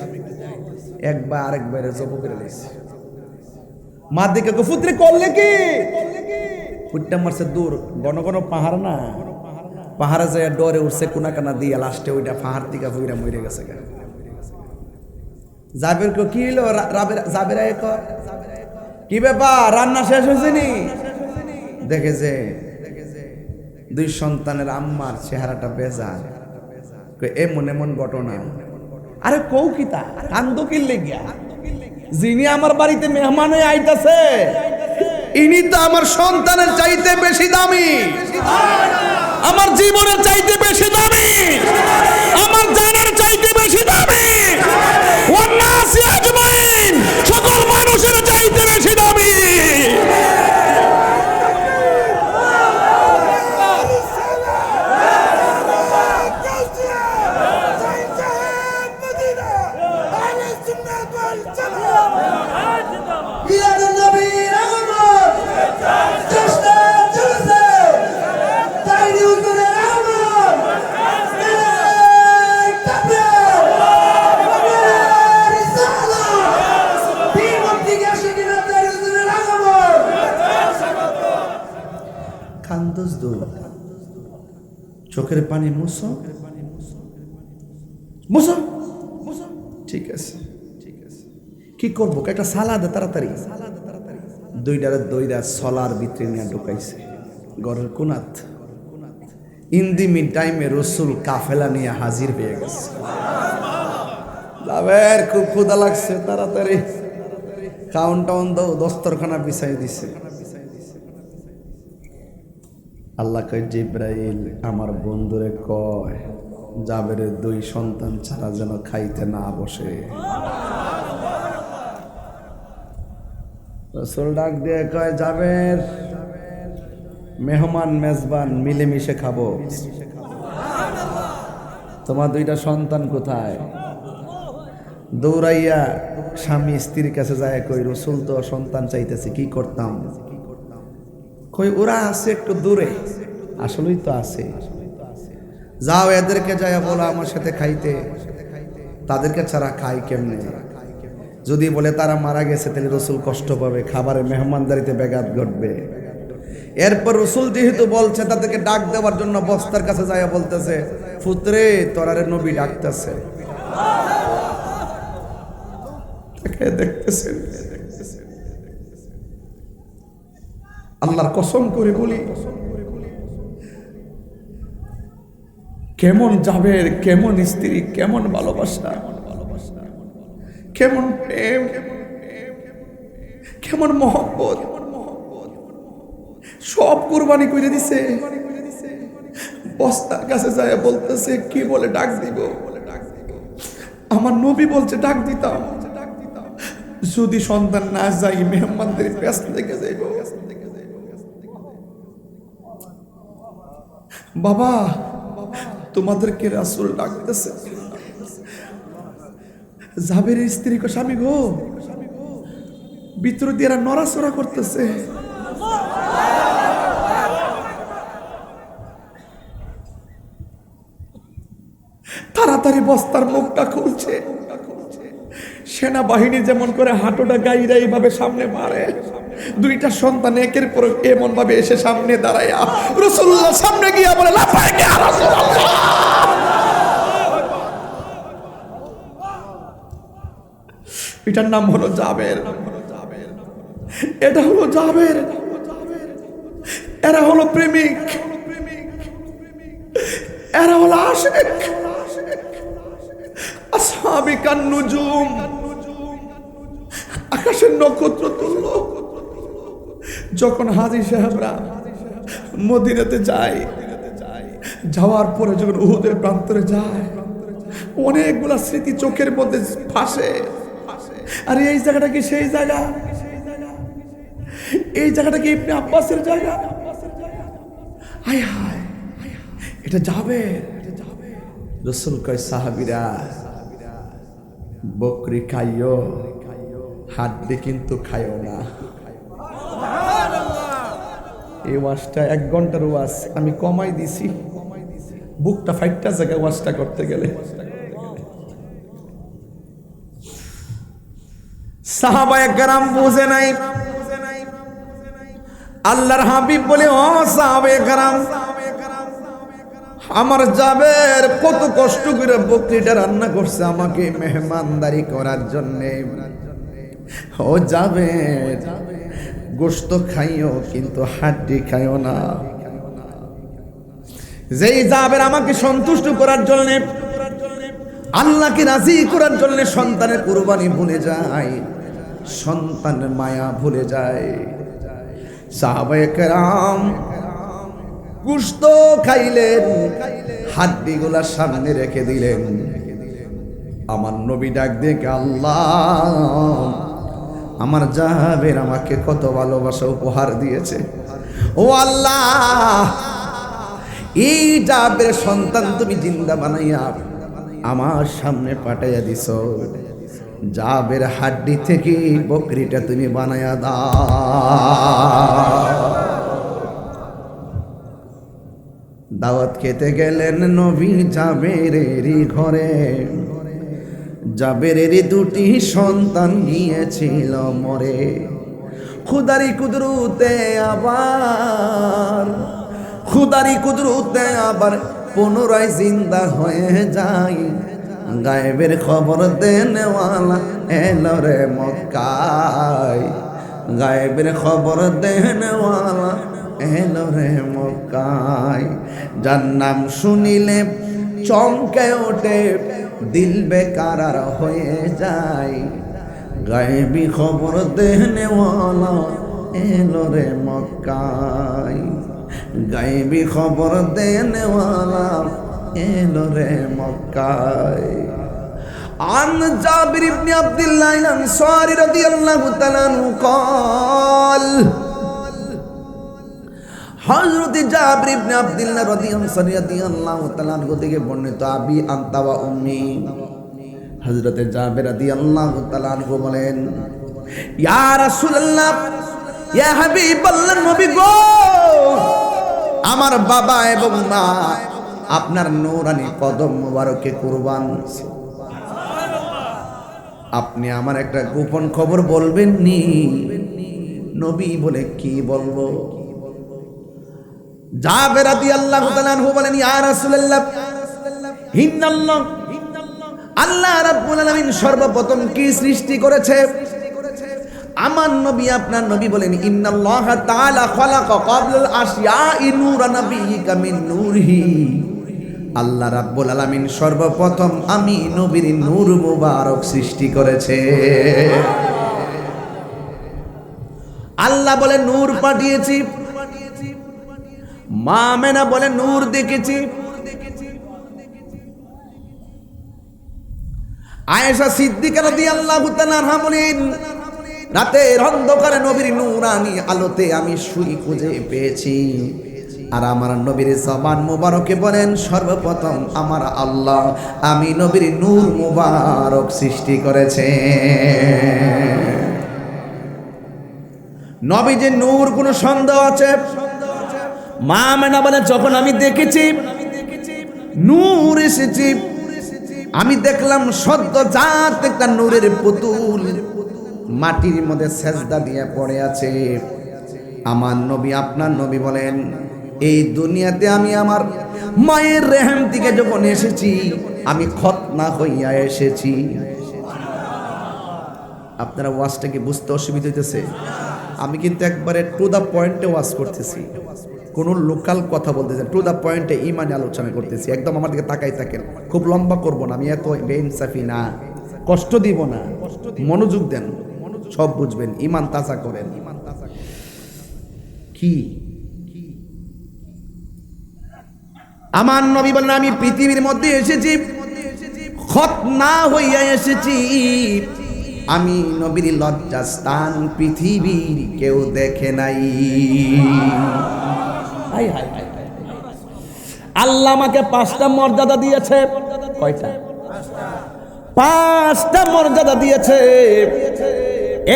একবার আরেকবারে জব করে লিখছে। মা দিকে ফুত্রে করলে কি? ফুটটা মারছে দূর, ঘন ঘন পাহাড় না, পাহাড়ে যায় ডরে উঠছে কোনা কানা দিয়ে, লাস্টে ওইটা পাহাড় থেকে ফুইরা মরে গেছে। জাবের কি হইলো? জাবেরা কি ব্যাপার, রান্না শেষ হয়েছে নি? দেখে যে দুই সন্তানের আম্মার চেহারাটা বেজার। এমন এমন ঘটনা। আরে কৌকিতা কান্দ কিনলে গিয়া, যিনি আমার বাড়িতে মেহমান হয়ে আইতাছে ইনি তো আমার সন্তানের চাইতে বেশি দামি, আমার জীবনের চাইতে বেশি দামি, আমার জানের চাইতে বেশি দামি, ওয়ান্নাসি আজমাইন, সকল মানুষের চাইতে বেশি দামি।
মিলাদুন নবীর আগমন জশ্ন চলছে, তাইরি হুজুরের আগমন, তাকবীর, রিসালাত, বিমুক্তি গেছে কিনা তাইরি হুজুরের আগমন।
কান্দস দো, চোখের পানি মুছো, মুছো, ঠিক আছে। কি করবো? একটা সালাদ তাড়াতাড়ি, দুইটা সলার ভিতরে নিয়ে ঢুকাইছে ঘরের কোনাত। ইন্দি মিড টাইমে রসুল কাফেলা নিয়ে হাজির হয়ে গেছে। যাবের খুব ক্ষুধা লাগছে, তাড়াতাড়ি খাউন টাউন দাও, দস্তরখানা বিছাই দিছে। আল্লাহ কয় জিব্রাইল আমার বন্ধুরে কয় জাবেরের দুই সন্তান ছাড়া যেন খাইতে না বসে। রসুল ডাক দিয়ে কয় জাবের, মেহমান মেজবান মিলেমিশে খাবো। তোমার দুইটা সন্তান কোথায়? দৌড়াইয়া স্বামী স্ত্রীর কাছে যায়, কই রসুল তো সন্তান চাইতেছে, কি করতাম? কই ওরা আছে একটু দূরে। আসলেই তো আছে, যাও এদেরকে যায় বলো আমার সাথে খাইতে, তাদেরকে ছাড়া খাই কেমনে? যদি বলে তারা মারা গেছে তাহলে রসুল কষ্ট পাবে, খাবারের মেহমানদারিতে ব্যাঘাত ঘটবে। এরপর রসুল যেহেতু বলছে তাদেরকে ডাক দেওয়ার জন্য বস্তার কাছে যায় বলতেছে, পুত্রে তোরারে নবী ডাকতেছে। দেখতেছেন, আল্লাহর কসম করে বলি, কেমন জাবের, কেমন স্ত্রী, কেমন ভালোবাসা, কেমন প্রেম, কেমন মহব্বত, সব কুরবানি করে দিছে। বস্তার কাছে যায় বলতেছে, কি বলে ডাক দিব? আমার নবী বলছে ডাক দিতাম, যদি সন্তান না যাই মেহমানদের ব্যস্ত থেকে যাইব। বাবা তোমাদেরকে রাসূল ডাকতেছে। জাবেরের স্ত্রী কো স্বামী গো, ভিতর দিয়ে নড়াচড়া করতেছে। তাড়াতাড়ি বস্তার মুখটা খুলছে। সেনাবাহিনী যেমন করে হাঁটুটা গাইরা এইভাবে সামনে মারে, দুইটা সন্তান একের পর এমন ভাবে এসে সামনে দাঁড়ায়া রাসূলুল্লাহ সামনে গিয়া বলে, লাফায় গিয়া রাসূলুল্লাহ। এটার নাম হলো জাবের, এটা হলো জাবের, এরা হলো প্রেমিক, এরা হলো আশিক। আসহাবিকান নুজুম, আকাশের নক্ষত্র তুল্য। যখন হাজী সাহেবরা মদিনাতে যায়, যাওয়ার পরে যখন উহুদের প্রান্তরে যায়, অনেকগুলা স্মৃতি চোখের মধ্যে ভাসে। আরে এই জায়গাটা কি সেই জায়গা? এই জায়গাটা কি ইবনে আব্বাসের জায়গা? হায় হায়, এটা যাবে। রাসূল কয় সাহাবীরা বকরি খাইও, হাড্ডি কিন্তু খাইও না। এই ওয়াজটা 1 ঘন্টার ওয়াজ, আমি কমাই দিছি, বুকটা ফাইটটা জায়গায় ওয়াজটা করতে গেলে। সাহাবায়ে কেরাম বুঝে নাই, আল্লাহর হাবিব বলে, ও সাহাবায়ে কেরাম, আমার জাবের কত কষ্ট করে বকরিটা রান্না করছে আমাকে মেহমানদারি করার জন্য। ও জাবের, গোশত খাইও কিন্তু হাড্ডি খাইও না। যেই জাবের আমাকে সন্তুষ্ট করার জন্য, আল্লাহকে রাজি করার জন্য সন্তানের কুরবানি ভুলে যায়, সন্তানের মায়া ভুলে যায়। সাহাবায়ে কেরাম গোশত খাইলেন, হাড্ডিগুলা সামনে রেখে দিলেন। আমার নবী ডাক দিয়ে, আল্লাহ, আমার জাবের আমাকে কত ভালোবাসা উপহার দিয়েছে। ও আল্লাহ, এই জাবের সন্তান তুমি জিন্দা বানাইয়া আমার সামনে পাঠাইয়া দিছ, জাবের হাড্ডি থেকে বকরিটা তুমি বানাইয়া দাও। দাওয়াত খেতে গেলেন নবী জাবেরেরই ঘরে। জাবেরেরই 2টি সন্তান গিয়েছিল মরে। খুদারি কুদরতে আবার পুনরায় জিন্দা হয়ে যায়। গায়েবের খবর দেনেওয়ালা এলো রে মক্কায়, গায়েবের খবর দেনেওয়ালা এলো রে মক্কায়। যার নাম শুনিলে চমকে ওঠে, দিল বেকারার হয়ে যায়। গায়েবী খবর দেনেওয়ালা এলো রে মক্কায়, গায়েবী খবর দেনেওয়ালা এলো রে মক্কায়। عن جابر بن عبد الله الأنصاري رضي الله تعالى عنه قال হযরত জাবির ইবনে আব্দুল্লাহ রাদিয়াল্লাহু তাআলা আনহু থেকে বর্ণিত, আবি আনতা ওয়া উম্মি, হযরত জাবির রাদিয়াল্লাহু তাআলা আনহু বলেন, ইয়া রাসূলুল্লাহ, ইয়া হাবিবাল্লাহ, নবী গো, আমার বাবা এবং মা আপনার নূরানি কদম মোবারকে কুরবান। আপনি আমার একটা গোপন খবর বলবেন নি? নবী বলে, কি বলবো? জাবের রাদিয়াল্লাহু তাআলা আনহু বলেন, ইয়া রাসূলুল্লাহ, ইন্নাল্লাহ, আল্লাহ রাব্বুল আলামিন সর্বপ্রথম কি সৃষ্টি করেছে? আমার নবী, আপনার নবী বলেন, ইন্নাল্লাহ তাআলা খালাকা ক্বাবলাল আশিয়াই নূরা নাবিয়িকা মিন নূরিহি। আল্লাহ রাব্বুল আলামিন সর্বপ্রথম আমি নবীর নূর মুবারক সৃষ্টি করেছে। আল্লাহ বলে নূর পাঠিয়েছি, মা আমেনা বলে নূর দেখেছি, আয়েশা সিদ্দিকা রাদিয়াল্লাহু তাআলা আনহা বলেন, রাতের অন্ধকারে নবীর নূরানি আলোতে আমি সুই খুঁজে পেয়েছি। আর আমার নবীর জবান মুবারকে বলেন, সর্বপ্রথম আমার আল্লাহ আমি নবীর নূর মুবারক সৃষ্টি করেছে। নবী যে নূর, কোনো সন্দেহ আছে? মা আমেনা বলে, যখন আমি দেখেছি নূর এসেছি, আমি দেখলাম সদ্যজাত একটা নূরের পুতুল মাটির মধ্যে সেজদা দিয়ে পড়ে আছে। আমার নবী, আপনার নবী বলেন, এই দুনিয়াতে আমি আমার মায়ের রেহেম থেকে যখন এসেছি, আমি খতনা হইয়া এসেছি। আপনারা ওয়াজটা কি বুঝতে অসুবিধা হইতেছে? আমি কিন্তু একবারে টু দা পয়েন্টে ওয়াজ করতেছি, কোনো লোকাল কথা বলতেছি, টু দা পয়েন্টে ইমানে আলোচনা করতেছি। একদম আমার দিকে তাকাই থাকেন, খুব লম্বা করব না, আমি এত বেইনসাফি না, কষ্ট দিব না, মনোযোগ দেন, সব বুঝবেন, ইমান তাজা করেন। কি আমার নবী বলেন, আমি পৃথিবীর মধ্যে এসেছি, খতনা হইয়া এসেছি। আমি নবীর লজ্জাস্থান পৃথিবীর কেউ দেখে নাই। আল্লাহ আমাকে 5টা মর্যাদা দিয়েছে। কয়টা? 5টা মর্যাদা দিয়েছে।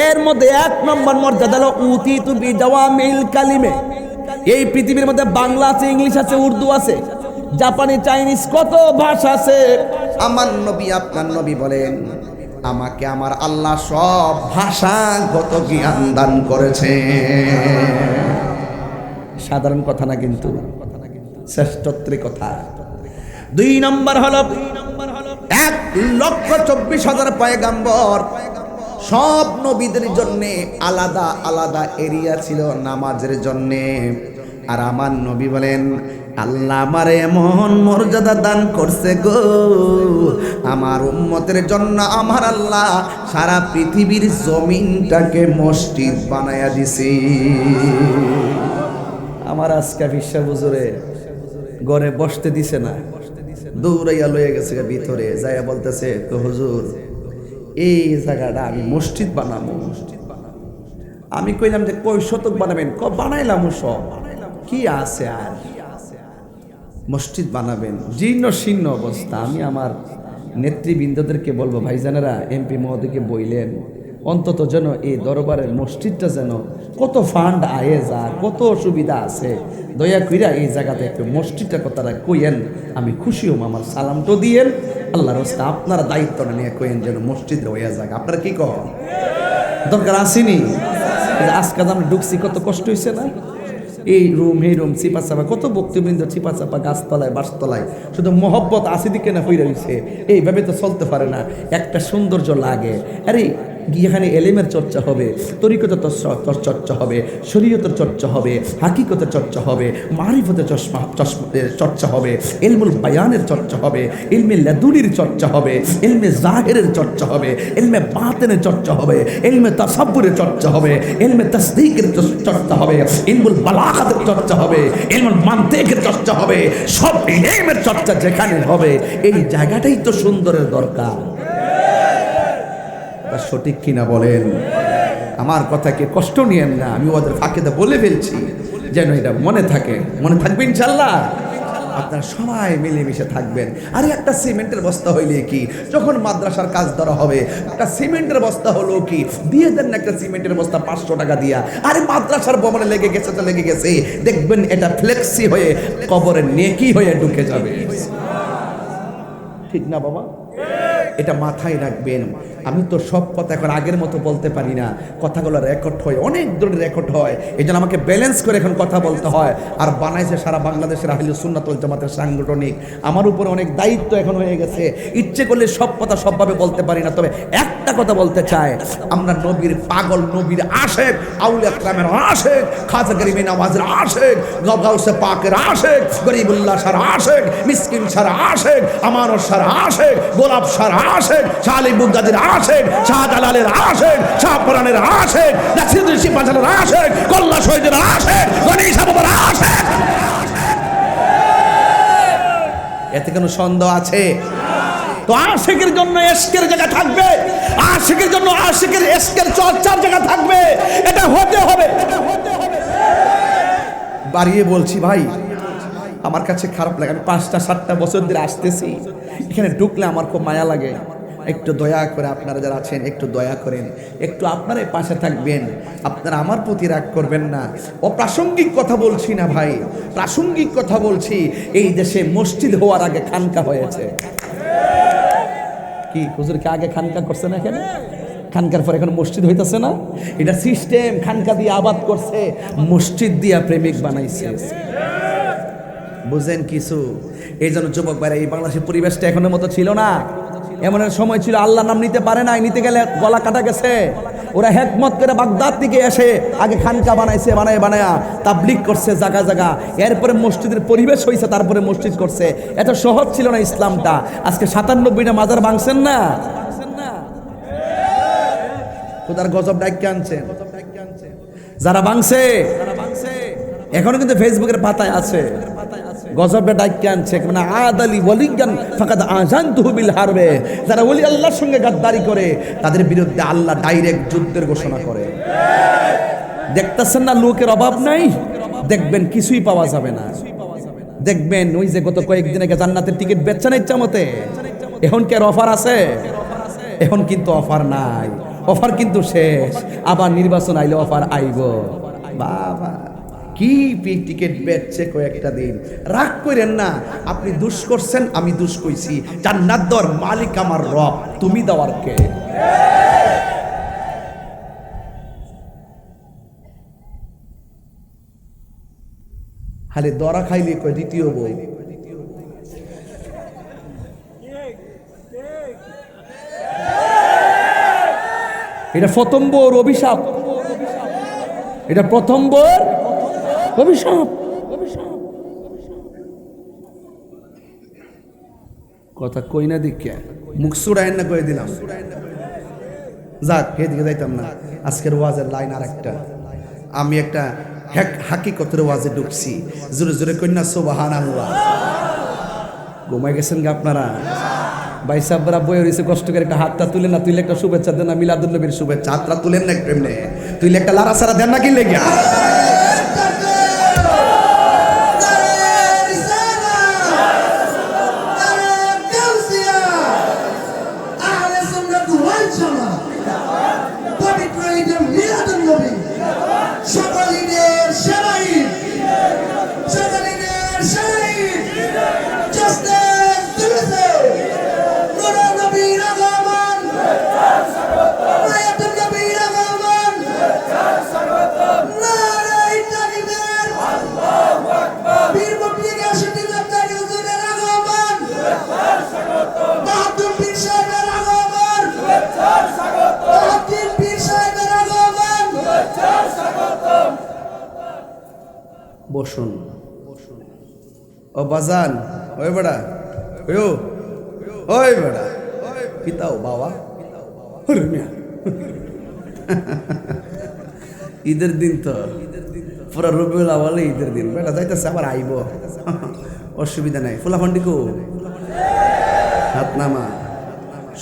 এর মধ্যে 1 নম্বর মর্যাদা হলো উতিতু বিজাওয়ামিল কালিমে। এই পৃথিবীর মধ্যে বাংলা আছে, ইংলিশ আছে, উর্দু আছে, জাপানি, চাইনিজ, কত ভাষা আছে। আমার নবী, আপনার নবী বলেন আমাকে আমার আল্লাহ সব ভাষাগত জ্ঞান দান করেছে। সাধারণ কথা না, কিন্তু শ্রেষ্ঠত্বের কথা। 2 নম্বর হলো 1,24,000 পয়গাম্বর, সব নবীদের জন্য আলাদা আলাদা এরিয়া ছিল নামাজের জন্য। আর আমার নবী বলেন আল্লাহ আমার এমন মর্যাদা দান করছে গো, আমার উম্মতের জন্য আমার আল্লাহ সারা পৃথিবীর জমিনটাকে মসজিদ বানায়া দিছে। আমার আজকে বিশ্বাস হুজুরে ঘরে বসতে দিছে না, দৌড়াইয়া লয়ে গেছে ভিতরে যাইয়া বলতেছে তো হুজুর এই জায়গাটা আমি মসজিদ বানাবো। আমি কইলাম যে কই শতক বানাবেন? বানাইলাম সব, কি আছে আর মসজিদ বানাবেন? জীর্ণ শীর্ণ অবস্থা। আমি আমার নেতৃবৃন্দদেরকে বলবো ভাইজানেরা, এমপি মহোদয়কে বইলেন অন্তত যেন এই দরবারের মসজিদটা যেন কত ফান্ড আয়ে যা, কত অসুবিধা আছে, দয়া কইরা এই জায়গাতে একটু মসজিদটার কথাটা কইয়েন, আমি খুশি হম। আমার সালামটা দিয়েন, আল্লাহর রাস্তায় আপনারা দায়িত্বটা নিয়ে কইেন যেন মসজিদ হইয়া যাক। আপনারা কি কর দরকার আসেনি? আজকে আমরা ঢুকছি, কত কষ্ট হয়েছে না? এই রুম চিপা চাপা, কত বক্তবৃন্দ চিপা চাপা, গাছতলায় বাসতলায়, শুধু মহব্বত আসি দিকে না হয়ে রয়েছে। এইভাবে তো চলতে পারে না, একটা সৌন্দর্য লাগে। আরে এখানে এলেমের চর্চা হবে, তরিকতের চর্চা হবে, শরীয়তের চর্চা হবে, হাকিকতের চর্চা হবে, মারিফতের চর্চা হবে, ইলমুল বায়ানের চর্চা হবে, ইলমে লাদুনির চর্চা হবে, ইলমে জাহিরের চর্চা হবে, ইলমে বাতিনের চর্চা হবে, ইলমে তাসাব্বুরের চর্চা হবে, ইলমে তাসদীকের চর্চা হবে, ইলমুল বালাগাতের চর্চা হবে, ইলমুল মানতিকের চর্চা হবে। সব ইলমের চর্চা যেখানে হবে, এই জায়গাটাই তো সুন্দরের দরকার। সঠিক কিনা বলেন? আমার কথাকে কষ্ট নিয়েন না, আমি ওদের ফাঁকেতে বলে ফেলছি যেন এটা মনে থাকে। মনে থাকবে ইনশাল্লাহ? আপনারা সবাই মিলেমিশে থাকবেন। আরে একটা সিমেন্টের বস্তা হইলে কি, যখন মাদ্রাসার কাজ ধরা হবে একটা সিমেন্টের বস্তা হলো কি, দিয়ে দেন না একটা সিমেন্টের বস্তা 500 টাকা দিয়া। আরে মাদ্রাসার ভবনে লেগে গেছে তো লেগে গেছে, দেখবেন এটা ফ্লেক্সি হয়ে কবরে নেকি হয়ে ঢুকে যাবে। ঠিক না বাবা? এটা মাথায় রাখবেন। আমি তো সব কথা এখন আগের মতো বলতে পারি না, কথাগুলো রেকর্ড হয়, অনেক ধরনের রেকর্ড হয়, এই জন্য আমাকে ব্যালেন্স করে এখন কথা বলতে হয়। আর বানাইছে সারা বাংলাদেশের আহলে সুন্নাত ওয়াল জামাতের সাংগঠনিক, আমার উপরে অনেক দায়িত্ব এখন হয়ে গেছে। ইচ্ছে করলে সব কথা সবভাবে বলতে পারি না, তবে একটা কথা বলতে চাই, আমরা নবীর পাগল, নবীর আশেক, আউলিয়া কেরামের আশেক, খাজা গরিব নওয়াজের আশেক, গাউসে পাকের আশেক, গরিবুল্লাহ শাহর আশেক, মিসকিন শাহর আশেক, আমানত শাহর আশেক, গোলাপ শাহর আশেক, শালি বুগদাদির আশেক, শাহজালালের আশেক, শাহপুরানের আশেক, নাসিরুদ্দিন শিববাজারের আশেক, কল্লা শহীদের আশেক, গণেশ বাবার আশেক। এতে কোনো সন্দেহ আছে? তো আশিকের জন্য এশকের জায়গা থাকবে, আশিকের জন্য আশিকের এশকের চর্চার জায়গা থাকবে। এটা হতে হবে। বাড়িয়ে বলছি ভাই, আমার কাছে খারাপ লাগে। আমি 5টা-7টা বছর ধরে আসতেছি, এখানে ঢুকলে আমার খুব মায়া লাগে। একটু দয়া করে আপনারা যারা আছেন একটু দয়া করেন, একটু আপনারাই পাশে থাকবেন, আপনারা আমার প্রতি রাগ করবেন না। অপ্রাসঙ্গিক কথা বলছি না ভাই, প্রাসঙ্গিক কথা বলছি। এই দেশে মসজিদ হওয়ার আগে খানকা হয়েছে। কি হুজুরকে আগে খানকা করছে না? এখানে খানকার পর এখন মসজিদ হইতেছে না? এটা সিস্টেম। খানকা দিয়ে আবাদ করছে, মসজিদ দিয়া প্রেমিক বানাইছে। বুঝেন কিছু? এই জন্য যুবক ভাইরা, এই বাংলাদেশের পরিবেশটা এখনের মতো ছিল না। এমন সময় ছিল আল্লাহ নাম নিতে পারে নাই, নিতে গেলে গলা কাটা গেছে। ওরা হেকমত করে বাগদাদ থেকে এসে আগে খানকা বানাইছে, বানায়া তাবলিগ করছে জায়গা জায়গা, এরপরে মসজিদের পরিবেশ হয়েছে, তারপরে মসজিদ করছে। এত সহজ ছিল না ইসলামটা। আজকে 97টা মাজার ভাঙছেন না, খোদার গজব ডাইকে আনছেন যারা ভাঙছে। এখনো কিন্তু ফেসবুকের পাতায় আছে, গজবের ডাইকে আনছে, মানে আদালি ওয়ালিগান ফাকাদ আযানতুহু বিল হারবে। যারা ওলি আল্লাহর সঙ্গে গাদ্দারি করে তাদের বিরুদ্ধে আল্লাহ ডাইরেক্ট যুদ্ধের ঘোষণা করে। দেখতেছেন না লোকের অভাব নাই, দেখবেন কিছুই পাওয়া যাবে না। দেখবেন ওই যে গত কয়েকদিন আগে জান্নাতের টিকিট বেচছেন ইচ্ছা মতে, এখন কি আর অফার আছে? এখন কিন্তু অফার নাই, অফার কিন্তু শেষ, আবার নির্বাচন আইলে অফার আইব। বাবা কি টিকিট বেচছে কয়েকটা দিন, রাগ করেন না, আপনি দুষ করছেন, আমি দুষ কইছি, জান্নাত দেওয়ার মালিক আমার রব, তুমি দেওয়ার কে? খালি দরা খাইলে কয় দ্বিতীয় বউ। এটা প্রথম বউর অভিশাপ, এটা প্রথম বউর অভিশাপ। কথা কই না দেখিয়া মুখ সুড়াইন না কয়ে দিলাম। যাক, এদিকে যাইতাম না। আজকের ওয়াজের লাইন আর একটা, আমি একটা হাকিকতের ওয়াজে ঢুকছি, জোরে জোরে কন্যা সুবহানাল্লাহ। ঘুমাই গেছেন গা আপনারা? ভাই সাহেবরা বই রয়েছে, কষ্ট করে একটা হাতটা তুলে না, তুইলে একটা শুভেচ্ছা দেন না, মিলাদুল নবীর শুভেচ্ছা, হাতটা তুলেন না একটু এমনি, তুইলে একটা লারা সারা দেন না, কি লেগে বসুন। ও বাজান, ওই বেড়া, ওই বেড়া পিতাও বাবা, ঈদের দিন তো পুরা রবিউল আউয়ালে ঈদের দিন, বেটা যাইতেছে আবার আইব, অসুবিধা নাই। ফুলাফান্ডি কো হাত নামা,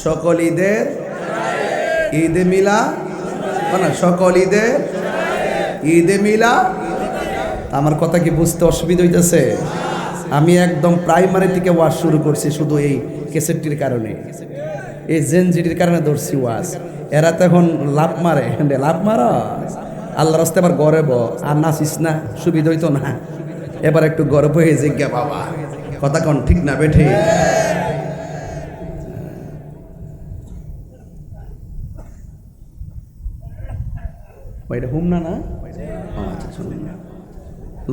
সকল ঈদের ঈদে মিলা, না সকল ঈদের ঈদে মিলা। আমার কথা কি বুঝতে অসুবিধা হইতেছে? আমি একদম প্রাইমারি থেকে ওয়াজ শুরু করছি, শুধু এই ক্যাসেটটির কারণে, এই জেনজিটির কারণে ধরছি ওয়াজ। এরা তো এখন লাভ মারে, লাভ মারা আল্লাহ রাস্তে আবার গর্ব, আর নাচিস না, সুবিধা হইতো না। এবার একটু গর্ব হয়ে জিজ্ঞা বাবা, কথা কোন ঠিক না বেঠে? এটা হুম না না,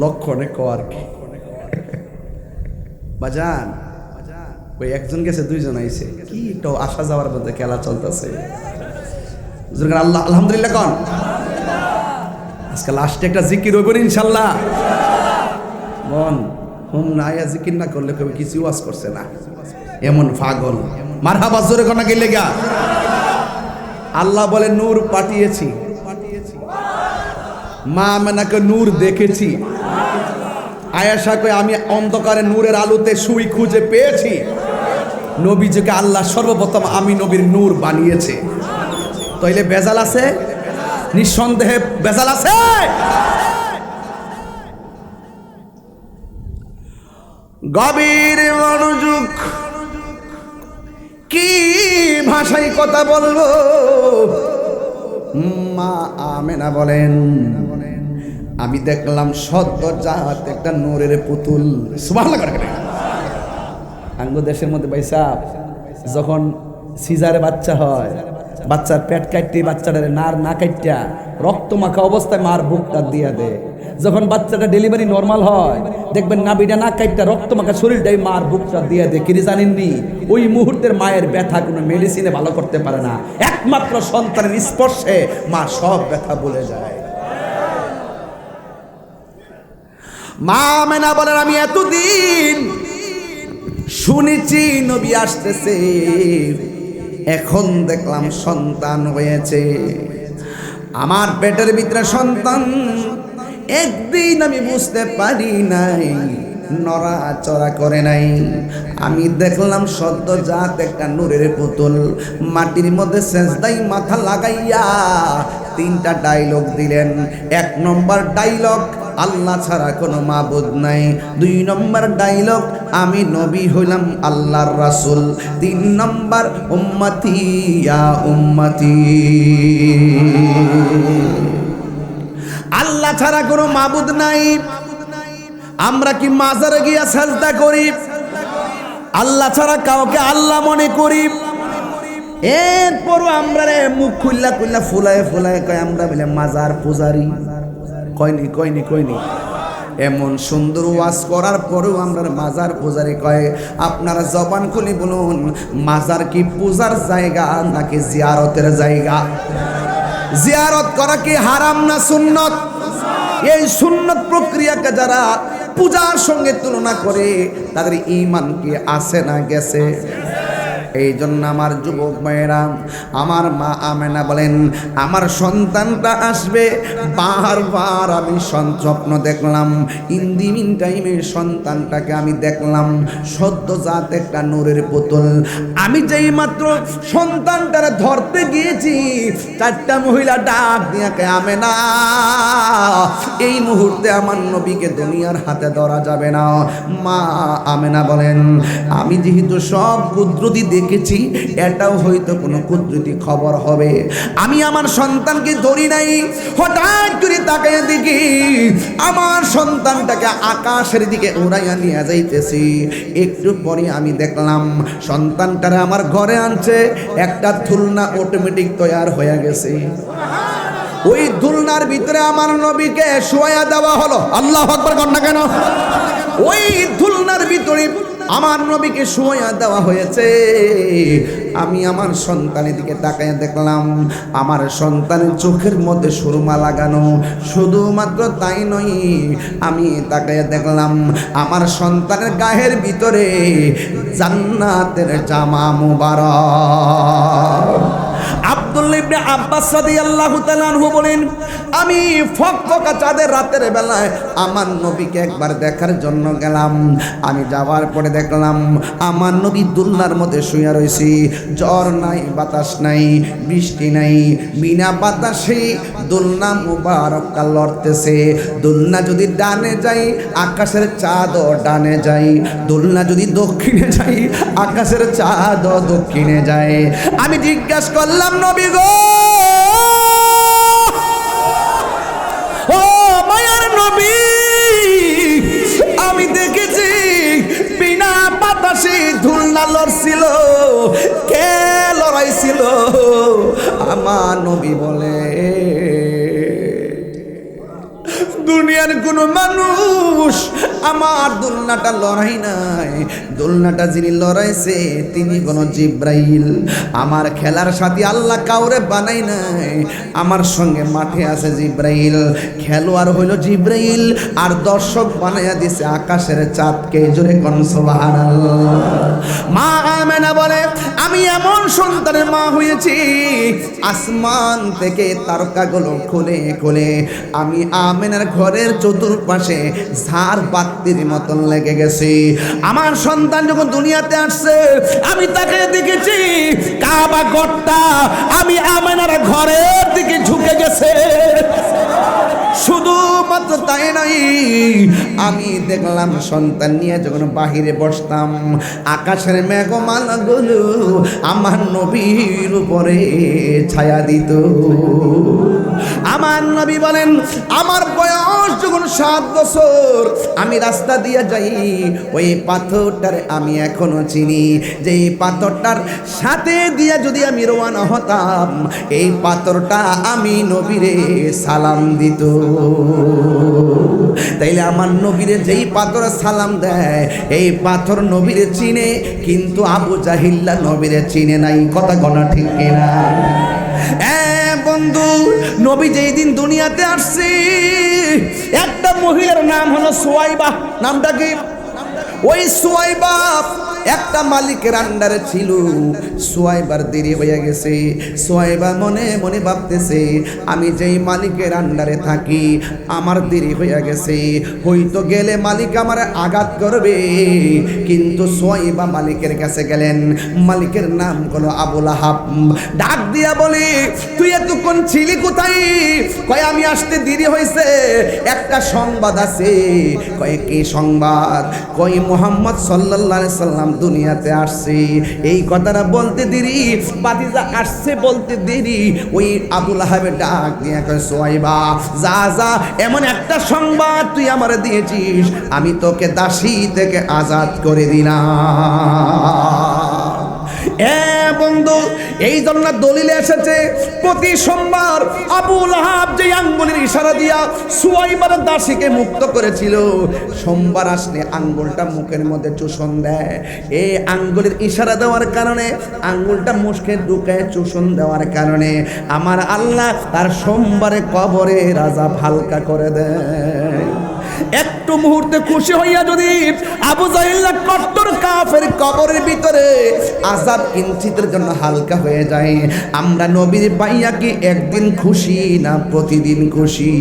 লক্ষণে কর কি বাজান, ওই একজন গেছে, দুইজন আইছে, কি তো আসা যাওয়ার মধ্যে খেলা চলতেছে। আল্লাহ আলহামদুলিল্লাহ কন। আজকে লাস্টে একটা জিকির হইব ইনশাল্লাহ। মন হুম না আয়া জিকির না করলে কবি কিছু ওয়াজ করছে না, এমন পাগল। মারহাবা জোরে কোনা গেলে গা। আল্লাহ বলে নূর পাঠিয়েছি, মা আমেনাকে নূর দেখেছি, আয়েশা কই আমি অন্ধকারে নূরের আলোতে সুই খুঁজে পেয়েছি। নবীজিকে আল্লাহ সর্বপ্রথম আমি নবীর নূর বানিয়েছে। তাইলে বেজাল আছে? নিঃসন্দেহে বেজাল আছে। গভীর মনোযোগ, কি ভাষায় কথা বলবো। মা আমেনা বলেন, আমি দেখলাম সদ্যজাত একটা নূরের পুতুল। সুবহানাল্লাহ করে আঙ্গ দেশের মধ্যে বাইসাব, যখন সিজারে বাচ্চা হয়, বাচ্চার পেট কাটতে বাচ্চাটারে নার না কাটটা রক্ত মাখা অবস্থায় মার বুকটা দিয়া দেয়। যখন বাচ্চাটা ডেলিভারি নর্মাল হয়, দেখবেন নাবিটা না কাটটা রক্ত মাখা শরীরটাই মার বুকটা দিয়া দেয়। কি জানেননি? ওই মুহূর্তের মায়ের ব্যথা কোনো মেডিসিনে ভালো করতে পারে না, একমাত্র সন্তানের স্পর্শে মা সব ব্যথা ভুলে যায়। মা আমেনা বলেন, আমি এতদিন শুনেছি নবী আসতেছে, এখন দেখলাম সন্তান হয়েছে। আমার পেটের ভিতরে সন্তান, একদিন আমি বুঝতে পারি নাই নড়াচড়া করে নাই। আমি দেখলাম সদ্যজাত একটা নূরের পুতুল মাটির মধ্যে সেজদাই মাথা লাগাইয়া তিনটা ডায়লগ দিলেন। 1 নম্বর ডায়লগ, আল্লাহ ছাড়া কোনো মাবুদ নাই। 2 নম্বর ডায়লগ, আমি নবী হইলাম আল্লাহর রাসূল। 3 নম্বর, উম্মতি ইয়া উম্মতি। আল্লাহ ছাড়া কোনো মাবুদ নাই। আমরা কি মাজারে গিয়া সাজদা করি? আল্লাহ ছাড়া কাউকে আল্লাহ মনে করি। এরপরও আমরা রে মুখ খুল্লা খুল্লা ফুলায় ফুলায় কয় আমরা বলে মাজার পূজারি। কয়নি এমন সুন্দর ওয়াজ করার পরেও আমরা মাজার পূজারি কয়। আপনারা জবান খুলে বলুন, মাজার কি পূজার জায়গা নাকি জিয়ারতের জায়গা? জিয়ারত করা কি হারাম না সুন্নত? এই সুন্নত প্রক্রিয়াকে যারা পূজার সঙ্গে তুলনা করে তাদের ঈমান কি আছে না গেছে? এই জন্য আমার যুবক ভাইয়েরা, আমার মা আমেনা বলেন আমার সন্তানটা আসবে। বারবার আমি স্বপ্ন দেখলাম। ইন দি মিন টাইমে সন্তানটাকে আমি দেখলাম সদ্যজাত একটা নূরের পুতুল। আমি যেই মাত্র সন্তানটারে ধরতে গিয়েছি, 4টা মহিলা ডাক দিয়া কে আমেনা, এই মুহূর্তে আমার নবীকে দুনিয়ার হাতে ধরা যাবে না। মা আমেনা বলেন আমি যেহেতু সব কুদরতি দেখেছি, এটাও হয়তো কোনো কুদরতি খবর হবে। আমি আমার সন্তানকে ধরি নাই, হঠাৎ করে তাকায় দেখি আমার সন্তানটাকে আকাশের দিকে উড়াইয়া নিয়ে যাইতেছি। একটু পরে আমি দেখলাম সন্তানটারে আমার ঘরে আনছে, একটা দুলনা অটোমেটিক তৈরি হয়ে গেছে। ওই দুলনার ভিতরে আমার নবীকে শোয়া দেওয়া হলো। আল্লাহু আকবার কর না কেন? ওই দুলনার ভিতরে আমার নবীকে শোয়া দেওয়া হয়েছে। আমি আমার সন্তানের দিকে তাকায় দেখলাম আমার সন্তানের চোখের মধ্যে সুরমা লাগানো। শুধুমাত্র তাই নয়, আমি তাকায় দেখলাম আমার সন্তানের গায়ের ভিতরে জান্নাতের জামা মুবারক। আব্দুল্লাহ ইবনে আব্বাস রাদিয়াল্লাহু তাআলা আনহু বলেন আমি ফকফকা চাঁদের রাতের বেলায় আমার নবীকে একবার দেখার জন্য গেলাম। আমি যাওয়ার পরে দেখলাম আমার নবী দুলনার মধ্যে শুয়ে রয়েছে। জ্বর নাই, বাতাস নাই, বৃষ্টি নাই, বিনা বাতাসে দুলনা মুবারকটা লড়তেছে। দুলনা যদি ডানে যায় আকাশের চাঁদও ডানে যায়, দুলনা যদি দক্ষিণে যায় আকাশের চাঁদও দক্ষিণে যায়। আমি জিজ্ঞাসা করলাম নবী গো, ও মায়ার নবী, আমি দেখেছি বিনা বাতাসে দুলনা লড়ছিল, কে লড়াইছিল? আমার নবী বলে দুনিয়ার কোনো মানুষ আমার দোলনাটা লড়াই নাই। দোলনাটা যিনি লড়াইছে তিনি কোনো জিব্রাইল। আমার খেলার সাথী আল্লাহ কাউরে বানাই নাই। আমার সঙ্গে মাঠে আছে জিব্রাইল, খেলোয়াড় হইল জিব্রাইল, আর দর্শক বানাইয়া দিছে আকাশের চাঁদকে। জোরে কোন সুবহানাল্লাহ। মা আমেনা বলে আমি এমন সন্তানের মা হয়েছি, আসমান থেকে তারকাগুলো খুলে খুলে আমি আমেনার ঘরের চতুর্পাশে ঝাড় বাতির মতন লেগে গেছে। আমার সন্তান যখন দুনিয়াতে আসছে আমি তাকে দেখেছি কাবা ঘরটা আমি আমেনার ঘরের দিকে ঝুঁকে গেছে। শুধুমাত্র তাই নাই, আমি দেখলাম সন্তান নিয়ে যখন বাহিরে বসতাম আকাশের মেঘমালাগুলো আমার নবীর উপরে ছায়া দিত। আমার নবী বলেন আমার বয়স যখন 7 বছর, আমি রাস্তা দিয়ে যাই, ওই পাথরটার আমি এখনো চিনি, যে এই পাথরটার সাথে দিয়ে যদি আমি রওনা হতাম এই পাথরটা আমি নবীরে সালাম দিত। তাইলে আমার নবীরে যেই পাথর সালাম দেয় এই পাথর নবীরে চিনে, কিন্তু আবু জাহিল্লা নবীরে চিনে নাই। কথা গণা ঠিক কিনা? বন্ধু, নবী যেই দিন দুনিয়াতে আসছে একটা মহিলার নাম হলো সুয়াইবা। নামটা কি? ওই সুয়াইবা একটা মালিকের আন্ডারে ছিল। সুয়াইবার দেরি হয়ে গেছে। সুয়াইবা মনে মনে ভাবতেছে, আমি যেই মালিকের আন্ডারে থাকি আমার দেরি হয়ে গেছে, হয়তো গেলে মালিক আমার আঘাত করবে। কিন্তু সুয়াইবা মালিকের কাছে গেলেন। মালিকের নাম হলো আবু লাহাব। ডাক দিয়া বলে, তুই এতক্ষণ ছিলি কোথায়? কয় আমি আসতে দেরি হয়েছে, একটা সংবাদ আছে। কয় কি সংবাদ? কয় মুহাম্মদ সাল্লাল্লাহু আলাইহি সাল্লাম দুনিয়াতে আসছে। এই কথাটা বলতে দেরি, বাতিজা আসছে বলতে দেরি। ওই আবু লাহাবের ডাক দিয়া কয়, সুয়াইবা যা যা, এমন একটা সংবাদ তুই আমারে দিয়েছিস, আমি তোকে দাসী থেকে আজাদ করে দিলাম। বন্ধু, এই জন্য দলিলে এসেছে প্রতি সোমবার আবু লাহাব যে আঙ্গুলের ইশারা দিয়া সুয়াইবার দাসীকে মুক্ত করেছিল, সোমবার আসলে আঙ্গুলটা মুখের মধ্যে চুষণ দেয়। এই আঙ্গুলের ইশারা দেওয়ার কারণে, আঙ্গুলটা মুখে ঢুকায় চুষণ দেওয়ার কারণে আমার আল্লাহ তার সোমবারে কবরে আযাব হালকা করে দেয়। একটু মুহূর্তে খুশি হইয়া যদি আবু জাহিল্লা কট্টর কাফের কবরের ভিতরে আযাব কিঞ্চিতের জন্য হালকা হয়ে যায়, আমরা নবীর পাইয়া কি একদিন খুশি না প্রতিদিন খুশি?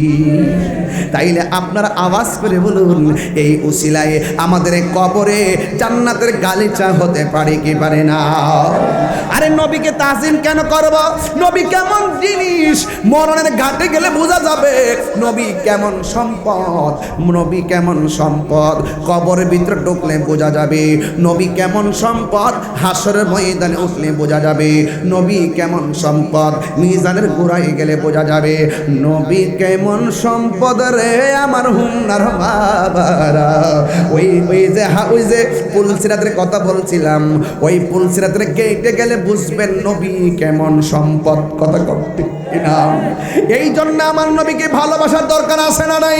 তাইলে আপনারা আওয়াজ করে বলুন, এই উসিলায় আমাদের কবরে জান্নাতের গালিচা হতে পারে কি পারে না? আরে নবীকে তাজিম কেন করব? নবী কেমন জিনিস মরণের ঘাটে গেলে বোঝা যাবে নবী কেমন সম্পদ। নবী কেমন সম্পদ কবরের ভিতরে ঢুকলে বোঝা যাবে। নবী কেমন সম্পদ হাসরের ময়দানে উঠলে বোঝা যাবে। নবী কেমন সম্পদ মিজানের গোড়ায় গেলে বোঝা যাবে। নবী কেমন সম্পদ রে আমার হুমনার বাবারা। ওই যে পুলসিরাতের কথা বলছিলাম, ওই পুলসিরাতের গেটে গেলে বুঝবেন নবী কেমন সম্পদ। কথা করতে না, এই জন্য আমার নবীকে ভালোবাসার দরকার আছে না নাই?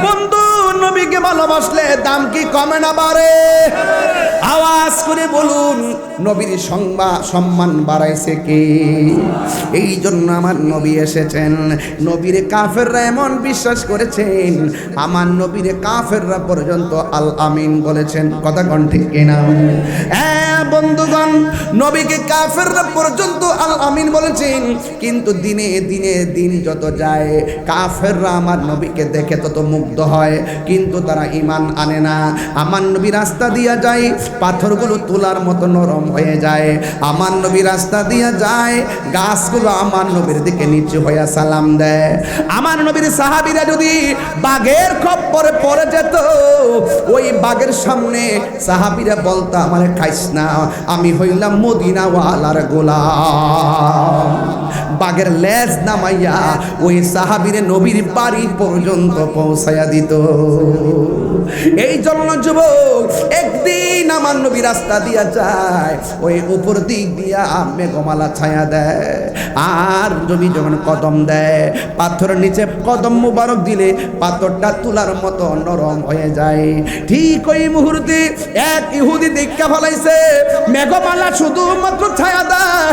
বন্ধু, নবীকে ভালোবাসলে দাম কি কমে না বাড়ে? আওয়াজ করে বলুন, নবীর সম্মান বাড়াইছে কে? এই জন্য আমার নবী এসেছেন। নবীর কাফেররা এমন বিশ্বাস করেছেন, আমার নবীর কাফেররা পর্যন্ত আল আমিন বলেছেন। কথা কোন ঠিক কিনা? হ্যাঁ বন্ধুগণ, নবীকে কাফেররা পর্যন্ত আল আমিন বলেছেন। কিন্তু দিনে দিনে দিন যত যায় কাফেররা আমার নবীকে দেখে তত মুগ্ধ হয়, কিন্তু তারা ঈমান আনে না। আমার নবী রাস্তা দিয়া যায়, পাথরগুলো তোলার মতো নরম হয়ে যায়। আমার নবী রাস্তা দিয়া যায়, গাছগুলো আমার নবীর দিকে নিচু হয়ে সালাম দেয়। আমার নবীর সাহাবীরা যদি বাঘের খপ্পরে পড়ে যেত, ওই বাঘের সামনে সাহাবীরা বলতো, আমারে খাইস না, আমি হইলাম মদিনাওয়ালার গোলাম। বাঘের লেজ নামাইয়া ওই সাহাবীরে নবীর বাড়ি পর্যন্ত পৌঁছায়া দিত। এই জন্য যুবক, একদিন আমার নবী রাস্তা দিয়া যায়, ওই উপর দিক দিয়া মেঘমালা ছায়া দেয়। আর নবী যখন কদম দেয়, পাথরের নিচে কদম মুবারক দিলে পাথরটা তুলার মতো নরম হয়ে যায়। ঠিক ওই মুহূর্তে এক ইহুদি দেখা ফলাইছে মেঘমালা শুধুমাত্র ছায়া দেয়।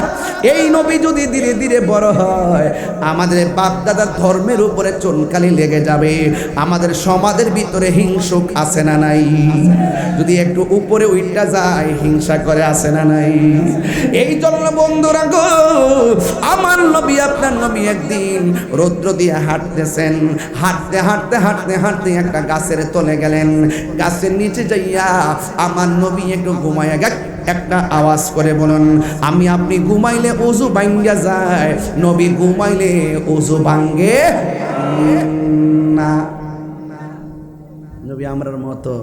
এই নবী যদি ধীরে ধীরে বড় হয়, আমাদের বাপ দাদার ধর্মের উপরে চুনকালি লেগে যাবে। আমাদের সমাজের ভিতরে হিংসুক আছে না নাই? যদি একটু উপরে উঠা যায় হিংসা করে আছে না নাই? এই জন্য বন্ধুরা গো, আমার নবী আপনার নবী একদিন রৌদ্র দিয়ে হাঁটতেছেন। হাঁটতে হাঁটতে হাঁটতে হাঁটতে একটা গাছের তলে গেলেন। গাছের নিচে যাইয়া আমার নবী একটু ঘুমাইয়া একটা আওয়াজ করে বলুন, আমি আপনি ঘুমাইলে ওযু ভাঙ্গা যায়, নবী ঘুমাইলে ওযু ভাঙ্গে না। নবী আমরার মতো,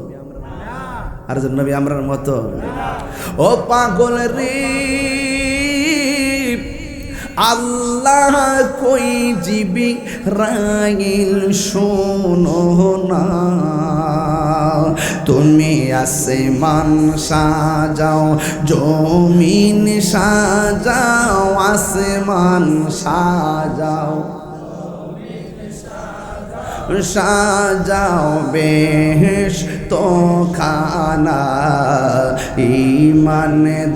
আর নবী আমরার মতো। ও পাগল রে, আল্লাহ কই জিবি রাইল শোনো না, তুমি আসমান সাজাও জমিন সাজাও, আসমান সাজাও সাজাও বেহেশতো খানা,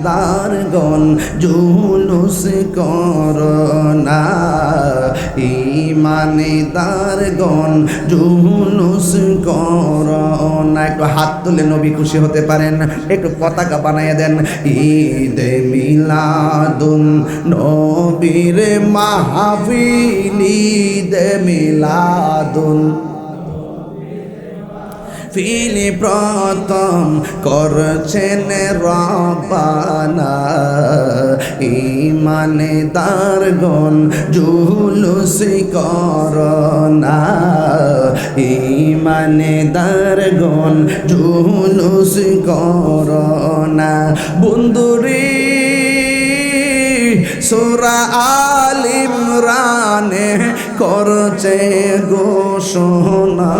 ঈমানদারগণ জুলুস করনা ঈমানদারগণ জুলুস করনা। একটু হাত তুলে নবী খুশি হতে পারেন, একটু পতাকা বানাইয়া দেন। ঈদে মিলাদুন নবীর মাহফিল, ঈদে মিলাদুন ফিলি প্রথম করছেন রব্বানা ঈমানদারগণ জুলুস করনা ঈমানদারগণ জুলুস করনা। বন্ধুরে সূরা আল ইমরানে করছে ঘোষণা,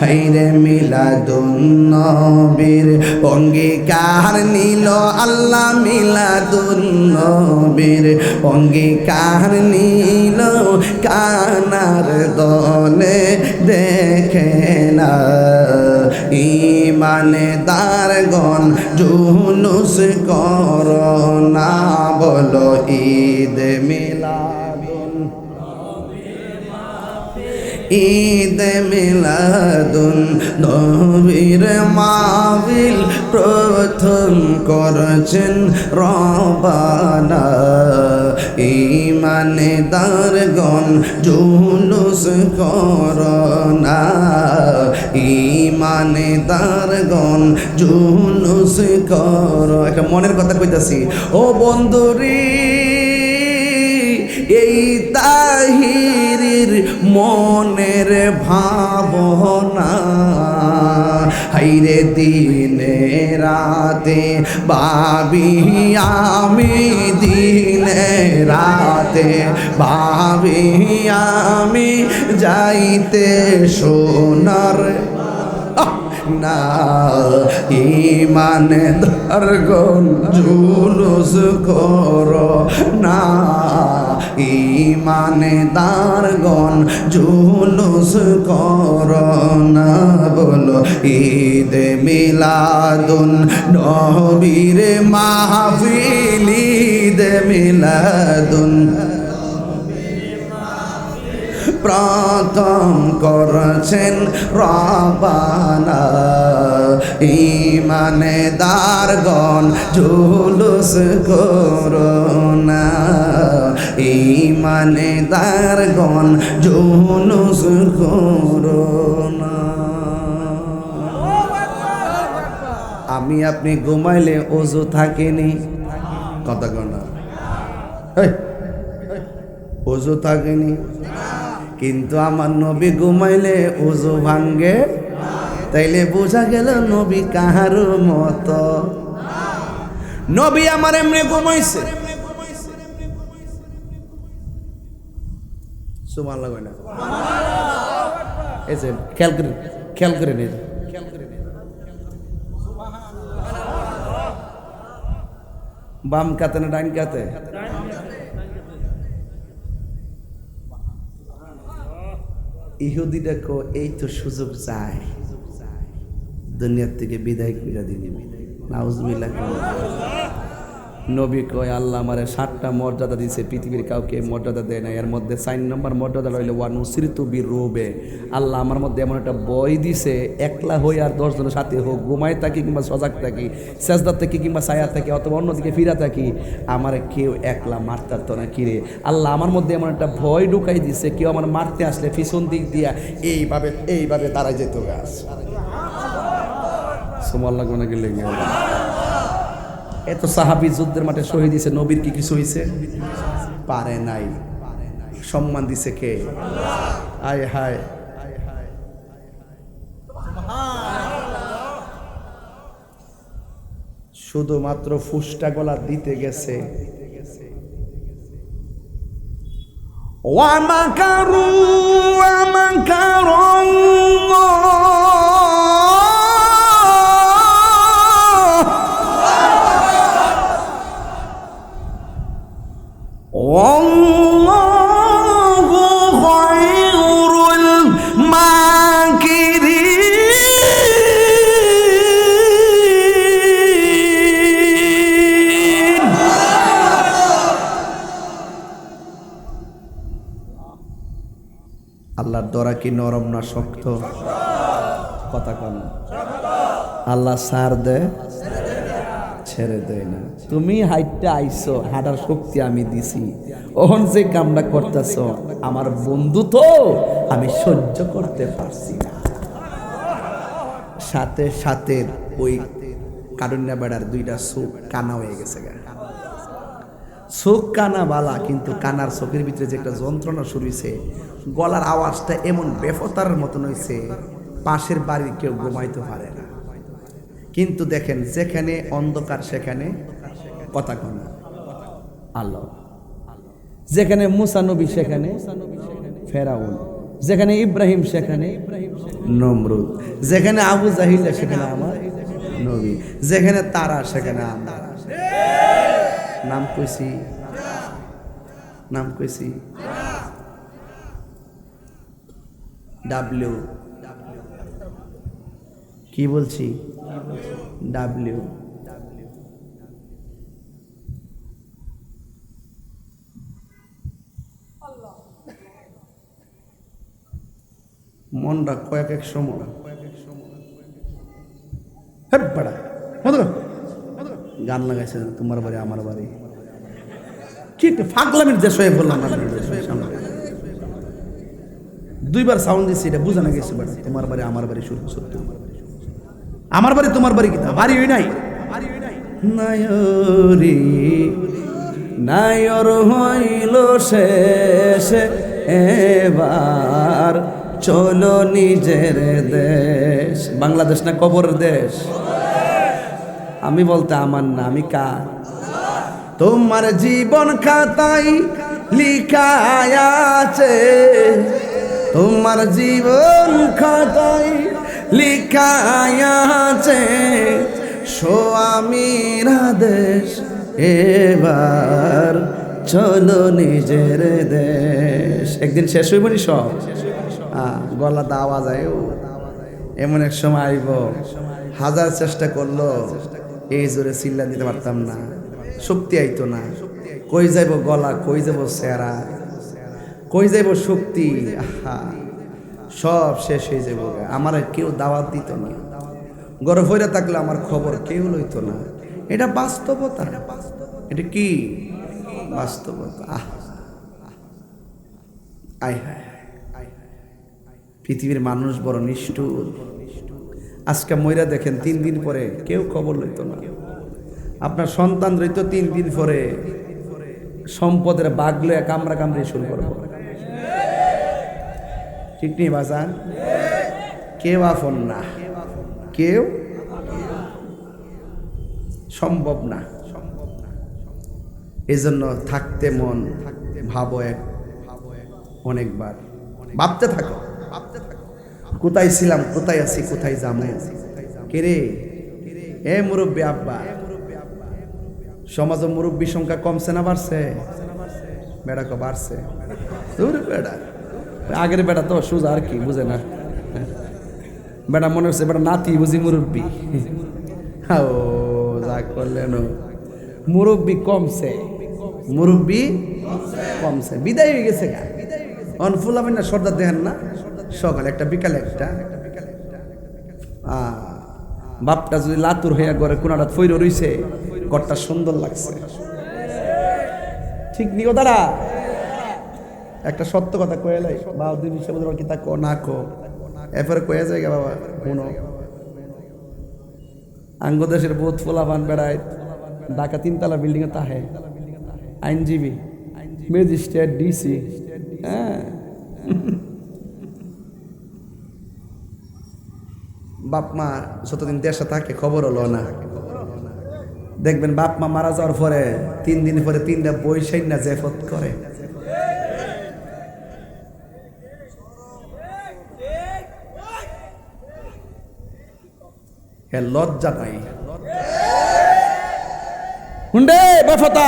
হাইরে মিলাদুন নবীর অঙ্গীকার নিল আল্লাহ, মিলাদুন নবীর অঙ্গীকার নিল কানার দলে দেখে না ঈমানদারগণ জুলুস করনা। বলো ঈদ মিলাদুন, ঈদ মিলাদুন নবীর মাহফিল প্রথম করছেন রব্বানা ঈমানদারগণ জুলুস করনা ঈমানদারগণ জুলুস কর। একটা মনের কথা কইতাছি ও বন্ধুরে, এই তাহিরির মনের ভাবনা হাইরে দিনে রাতে ভাবি আমি, দিনে রাতে ভাবি আমি যাইতে সোনার না ঈমানদারগণ জুলুস করনা ঈমানদারগণ জুলুস করনা। বলো ঈদ মিলাদুন নবীর মাহফিল, ঈদ মিলাদুন প্রথম করছেন রব্বানা ঈমানদারগণ জুলুস করনা ঈমানদারগণ জুলুস করনা। আমি আপনি ঘুমাইলে ওযু থাকেনি, কথা কনা ওযু থাকেনি, কিন্তু আমার নবী ঘুমাইলে ওযু ভাঙ্গে। তাইলে বোঝা গেল নবী কাহার মত। নবী আমার এমনি ঘুমাইছে, সুবহানাল্লাহ কই না? এই যে খেয়াল করে নিন, বাম কাতে না ডাইন কাতে? ইহুদি দেখো এই তো সুযোগ চায় দুনিয়ার থেকে বিদায় করে দিবি। নাউজুবিল্লাহ। নবী কয় আল্লাহ আমারে 7টা মর্যাদা দিয়েছে, পৃথিবীর কাউকে মর্যাদা দেয় না। এর মধ্যে 4 নম্বর মর্যাদা রইলে ওয়ানুসিরতু বিরুবে, আল্লাহ আমার মধ্যে এমন একটা বই দিছে, একলা হই আর 10 জনের সাথে হোক, ঘুমায় থাকি কিংবা সজাগ থাকি, সেজদা থাকি কিংবা ছায়া থাকি অথবা অন্যদিকে ফিরা থাকি, আমার কেউ একলা মারতে পারতো না। কিরে আল্লাহ আমার মধ্যে এমন একটা ভয় ঢুকাই দিছে, কেউ আমার মারতে আসলে পিছন দিক দিয়া এইভাবে দাঁড়াই যেত গাছ। সুবহানাল্লাহ কোন গেলে এত সাহাবী যুদ্ধের মাঠে শহীদ দিয়েছে, নবীর কি কিছু হয়েছে? পারে নাই। সম্মান দিছে কে? আয় হায়, শুধুমাত্র ফুসটা গলা দিতে গেছে। ওয়া মাকারু ওয়া মাকারুল্লাহ ওয়াল্লাহু খায়রুল মাকিরিন। ধরা কি নরম না শক্ত? কথা কন। আল্লাহ সার দেয়, ছেড়ে দেয় না। তুমি হাইটটা আইছো, হাঁটার শক্তি আমি দিছি, ওহন যে কামটা করতেছ আমার বন্ধু তো আমি সহ্য করতে পারছি না। সাথে সাথে ওই কারুন্যা বেড়ার দুইটা চোখ কানা হয়ে গেছে। চোখ কানা বালা, কিন্তু কানার চোখের ভিতরে যে একটা যন্ত্রণা শুরু হয়েছে, গলার আওয়াজটা এমন বেফতার মতন হয়েছে, পাশের বাড়ির কেউ ঘুমাইতে পারে না। কিন্তু দেখেন, যেখানে অন্ধকার সেখানে কথা কনা আলো, যেখানে মুসা নবী সেখানে ফেরাউন, যেখানে ইব্রাহিম সেখানে নমরুদ, যেখানে আবু জাহিল সেখানে আমার নবী, যেখানে তারা সেখানে আমরা। নাম কইছি, নাম কইছি ডাব্লিউ, কি বলছি ডাব্লিউ। মনটা কয়েক এক সময় গান লাগাইছে তোমার বাড়ি আমার বাড়ি, কি একটা ফাগলামির দেশ হয়ে বললাম। দুইবার সাউন্ড দিচ্ছি, এটা বুঝানো গেছে। তোমার বাড়ি আমার বাড়ি, শুরু সত্যি আমার বাড়ি তোমার বাড়ি, কিনা বাড়ি হই নাই নায়রি নায়র হইল শেষ, এবার চলো নিজের দেশ। বাংলাদেশ না কবর দেশ? আমি বলতে আমার না, আমি কার? তোমার জীবন খাতায় লিখায় আছে, তোমার জীবন খাতায় লিখায় আছে স্বামীর আদেশ, এবার চলো নিজের দেশ। একদিন শেষ হইব নি সব, গলা দাওয়া যায়। এমন এক সময় আইব, হাজার চেষ্টা করলো এই জোরে চিল্লা দিতে পারতাম না, শক্তি আইতো না। কই যাইব গলা, কই যাব চেহারা, কই যাইব শক্তি, সব শেষ হয়ে যাব। আমার কেউ দাওয়াত দিত না, গরম হইয়া থাকলে আমার খবর কেউ লইতো না। এটা বাস্তবতা, এটা কি বাস্তবতা। আয় হায়, পৃথিবীর মানুষ বড় নিষ্ঠুর। আজকে মইরা দেখেন 3 দিন পরে কেউ খবর লইত না। আপনার সন্তান রইতো 3 দিন পরে সম্পদের বাঘ লইয়া কামড়া কামড়ি শুরু করব, ঠিক নেই বাজান? কেউ আপন না, কেউ সম্ভব না। এজন্য থাকতে মন ভাবো, অনেকবার ভাবতে থাকো, কোথায় ছিলাম, কোথায় আছি, কোথায় যাবো। কে রে এ মুরব্বী আব্বা, সমাজে মুরব্বী সংখ্যা কমছে না বাড়ছে? বেড়া কো বাড়ছে। বেড়া আগের বেড়া তো সোজা আর কি বুঝে না, বেড়া মনে হচ্ছে বেড়া নাতি বুঝি মুরব্বী। ও যা করলেন, মুরব্বী কমছে, মুরব্বী কমছে, বিদায় হয়ে গেছে। অনফুল আমি না সর্দার দেখেন না, সকালে একটা বিকালে একটা। বাপটা যদি লাতুর হইয়া ঘরে কোনাটা ফইর রইছে, ঘরটা সুন্দর লাগছে, ঠিক নি দাদা? একটা সত্য কথা কয়ে লাই বাবা, দুই বিষয় বলতে কি তা কো না কো, এরপরে কয়ে যায় বাবা শুনো, আঙ্গদেশের বহুত ফোলাভান বেড়ায়, ঢাকা 3 তলা বিল্ডিং এ তাহে আইনজীবী, ম্যাজিস্ট্রেট, ডিসি। হ্যাঁ, বাপ মা যতদিন দেশে থাকে খবর হলো না। দেখবেন বাপ মা মারা যাওয়ার পরে 3 দিন পরে 3টা বই সাইনা জেফত করে। লজ্জা নাই। হুন্ডে বেফতা,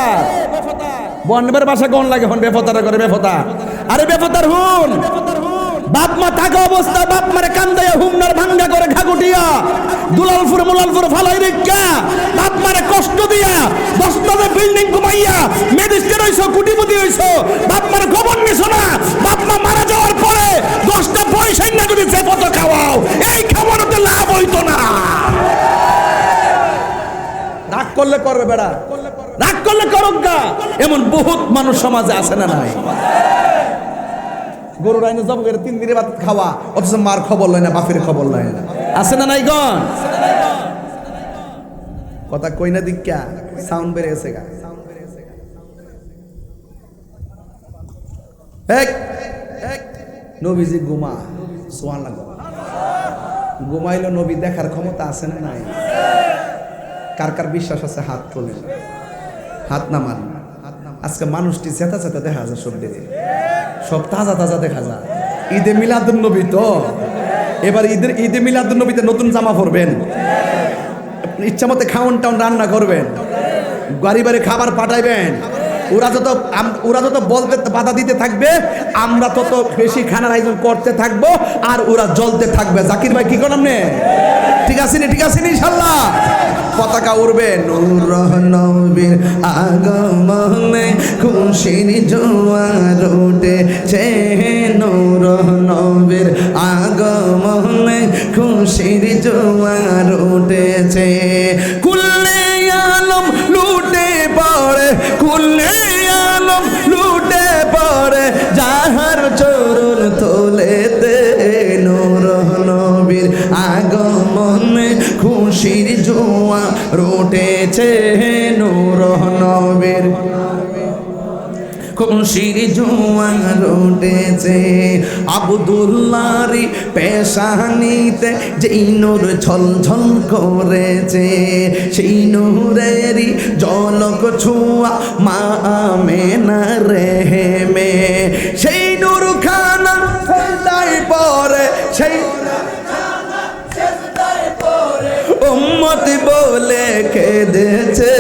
বনবের বাসা কোন লাগে হন বেফতারা করে বেফতা। আরে বেফতার হুন, বাপ মা থাকা অবস্থা বাপ মারে কান্দাইয়া হুমনার ভাঙ্গা করে ঘাগুটিয়া দুলালপুর মুলালপুর ফালাই রেখা বাপ মারে কষ্ট দিয়া 10 তলা বিল্ডিং ঘুমাইয়া ম্যাজিস্ট্রেট হইছো, কোটিপতি হইছো, বাপ মারে খবর নিছো না। বাপ মা মারা যাওয়ার পরে 10টা পয়সা না যদি যে পথ খাওয়াও, এই খাওয়ানোতে লাভ হইতো না। রাগ করলে করবে বেড়া, রাগ করলে করুক গা, এমন বহুত মানুষ সমাজে আছে না নাই? গরু রাইনে জব করে 3 দিনের ভাত খাওয়া, অথচ মার খবর লয় না, বাপের খবর লয় না, আছে না নাই গন? কথা কই না দিক্কা সাউন্ড বেড়ে গেছে গা। নবীজি ঘুমা, সুবহানাল্লাহ, ঘুমাইলো নবী দেখার ক্ষমতা আছে না নাই? কার কার বিশ্বাস আছে হাত তোলেন, হাত নামান। আজকে মানুষটি চেতা চেতা দেখা যায়, সব দিকে সব তাজা তাজা দেখা যায়। ঈদে মিলাদুন নবী তো, এবার ঈদে মিলাদুন নবীতে নতুন জামা পরবেন, ইচ্ছা মতো খাওয়ান টাউন রান্না করবেন, বাড়ি বাড়ি খাবার পাঠাইবেন। ওরা যত বলতে বাধা দিতে থাকবে, আমরা তত বেশি খানার আয়োজন করতে থাকবো, আর ওরা জ্বলতে থাকবে। জাকির ভাই কি করেন? ঠিক আছে নি, ঠিক আছে নি, ইনশাল্লাহ পতাকা উড়বে। নূর নবীর আগমনে খুশির জোয়ার উঠেছে, নূর নবীর আগমনে খুশির জোয়ার উঠেছে। কুল্লে আলম লুটে পড়ে, কুল্লে আলম লুটে পড়ে, যাহার চরণ তোলেতে নূর নবীর আগমনে খুশির জোয়ার উঠেছে, নূর নবীর খুশির জোয়ার উঠেছে। আব্দুল্লাহর পেশানিতে যেই নূর ঝলঝল করেছে, সেই নূরেরই ঝলক ছোঁয়া মা আমেনার রেহেমে, সেই নূর খানা সেজদায় পড়ে, সেই উম্মত বলে কেঁদেছে,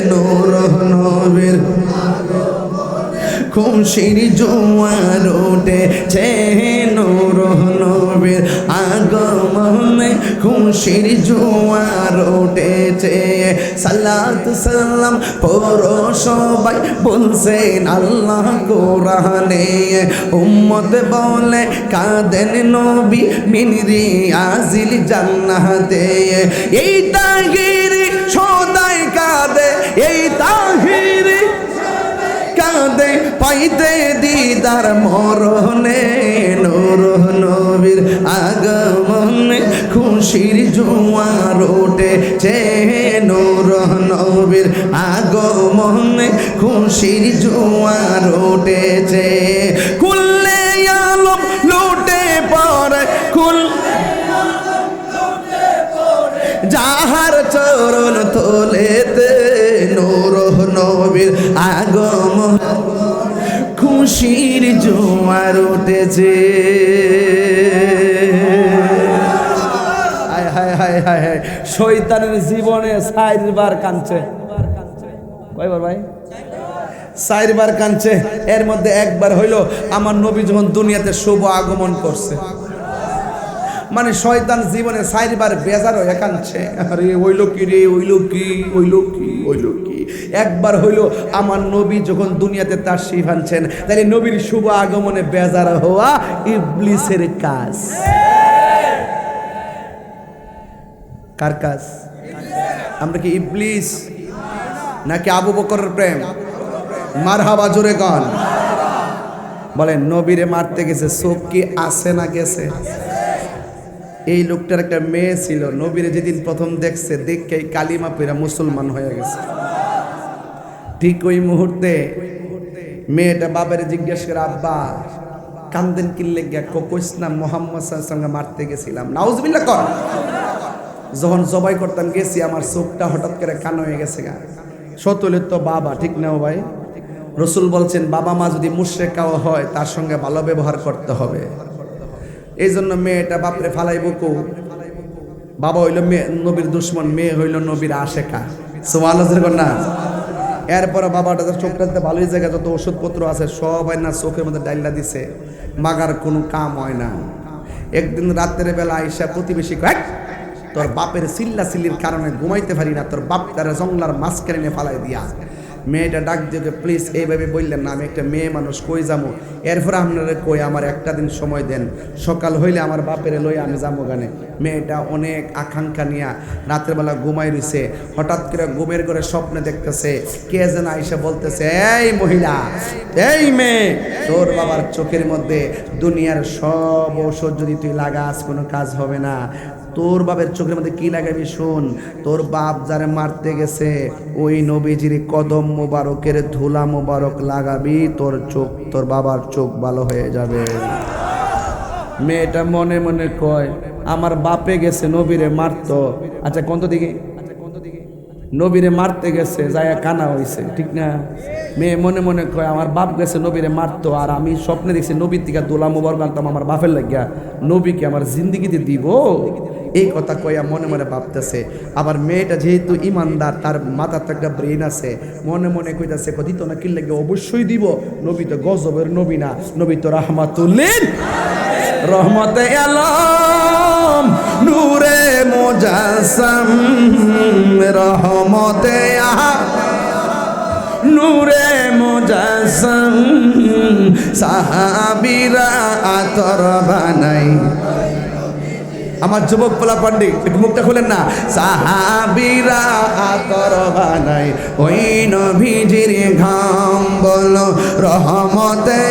নূর নবীর খুশির জোয়ার উঠেছে, নূর নবীর আগমনে খুশির জোয়ার উঠেছে। সালাত সালাম পড়ো সবাই বলছেন আল্লাহ কোরআনে, উম্মত বলে কাঁদেন নবী মিন রিয়াজিল জান্নাতে। এই তাহিরি সদাই কাঁদে, এই তাহিরি কাঁদে পাইতে দিদার মরণে, নূর নবীর আগমনে খুশির জোয়ার উঠেছে, নূর নবীর আগমনে খুশির জোয়ার উঠেছে। কুল্লে আলম লুটে পড়ে, কুল যাহার চরণ তোলেতে নূর নবীর আগমন খুশির জোয়ার উঠেছে। হায় হায় হায় হায় হায়, শয়তানের জীবনে 4 বার কাঁদছে। কয়বার ভাই? 4 বার কাঁদছে। এর মধ্যে একবার হইল আমার নবী যখন দুনিয়াতে শুভ আগমন করছে। মানে শয়তান জীবনে 4 বার বেজার হয়ে কাঁদছে, আরে হইল কি রে, হইল কি, হইল কি, হইল কি। একবার হইল আমার নবী যখন দুনিয়াতে তাশরীফ আনছেন, তাহলে নবীর শুভ আগমনে বেজার হওয়া ইবলিসের কাজ। কার কাজ? আমরা কি ইবলিস নাকি আবু বকরের প্রেম? মারহাবা জোরে গান বলেন। নবীরে মারতে গেছে, চোখ কি আছে না গেছে? এই লোকটার একটা মেয়ে ছিল, নবীরে যেদিন প্রথম দেখছে, দেখে কালিমা পড়া মুসলমান হয়ে গেছে। ঠিক ওই মুহূর্তে মেয়েটা বাবার জিজ্ঞেস করে, আব্বা কান্দেন কিল্লে গিয়া? কইস না মুহাম্মদ সাল্লাল্লাহু আলাইহি ওয়াসাল্লাম মারতে গেছিলাম। নাউজুবিল্লাহ কর। যখন জবাই করতাম গেছি, আমার চোখটা হঠাৎ করে কান হয়ে গেছে গা। সতলের তো বাবা, ঠিক না ভাই? রসুল বলছেন বাবা মা যদি মুশরিকাও হয় তার সঙ্গে ভালো ব্যবহার করতে হবে। এই জন্য মেয়েটা বাপরে ফালাই বকু। বাবা হইল নবীর দুশ্মন, মেয়ে হইল নবীর আশেকা। সুবহানাল্লাহ না। এরপরে বাবাটা চোখটাতে ভালোই জায়গা, যত ওষুধপত্র আছে সবাই না চোখের মধ্যে ডাইলা দিছে, মাগার কোনো কাম হয় না। একদিন রাতের বেলা আইসা প্রতিবেশী কয়, তোর বাপের চিল্লা চিল্লির কারণে ঘুমাইতে পারি না, তোর বাপ তার জঙ্গলার মাঝখানে ফালাই দিয়া মেয়েটা ডাক দিতে, প্লিজ এইভাবে বললেন না, আমি একটা মেয়ে মানুষ, কই যাবো? এরপর আপনারা কই আমার একটা দিন সময় দেন, সকাল হইলে আমার বাপেরে লই আমি যাবো গানে। মেয়েটা অনেক আকাঙ্ক্ষা নিয়ে রাত্রেবেলা ঘুমাই রইছে, হঠাৎ করে ঘুমের ঘরে স্বপ্নে দেখতেছে কে যেন আইসা বলতেছে, এই মহিলা, এই মেয়ে, তোর বাবার চোখের মধ্যে দুনিয়ার সব ঔষধ যদি তুই লাগাস কোনো কাজ হবে না। তোর বাবার চোখের মধ্যে কি লাগাবি শোন, তোর বাপ যারে মারতে গেছে ওই নবীজির কদম মোবারকের ধুলা মোবারক লাগাবি, তোর চোখ, তোর বাবার চোখ ভালো হয়ে যাবে। মেয়েটা মনে মনে কয়, আমার বাপে গেছে নবীরে মারতো, আচ্ছা কোন দিকে নবীরে মারতে গেছে যায় কানা হইছে, ঠিক না? মেয়ে মনে মনে কয়, আমার বাপ গেছে নবীরে মারতো, আর আমি স্বপ্নে দেখছি নবীর থেকে দোলা মোবারক আনতাম আমার বাপের লাগিয়া, নবীকে আমার জিন্দিগিতে দিব, এই কথা কইয়া মনে মনে ভাবতেছে। আবার মেয়েটা যেহেতু ইমানদার, তার মাথার তো একটা ব্রেন আছে, মনে মনে কইতাছে, দিত না কি লাগে, অবশ্যই দিব, নবী তো গজবের নবী না, নবী তো রাহমাতুল্লিল রহমতে আলম নূরে মুজাসসাম রহমতে নূরে মুজাসসাম সাহাবীরা আতর বানাই। আমার যুবক পোলা পান্ডিত একটু মুখটা খুলেন না। সাহাবীরা আতর বানাই ওই নবীজির ঘাম, বলো রহমতে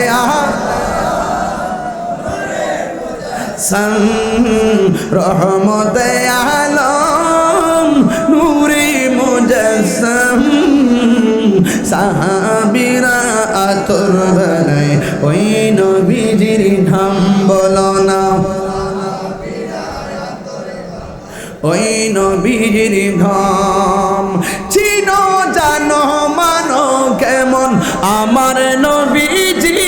রহমতে আলম নূরে মুজাসসাম সাহাবীরা আতর বানাই ওই নবীজির ঘাম, বলো না ওই নবীজির ঘাম। চিনো জানো মানো কেমন আমার নবীজি,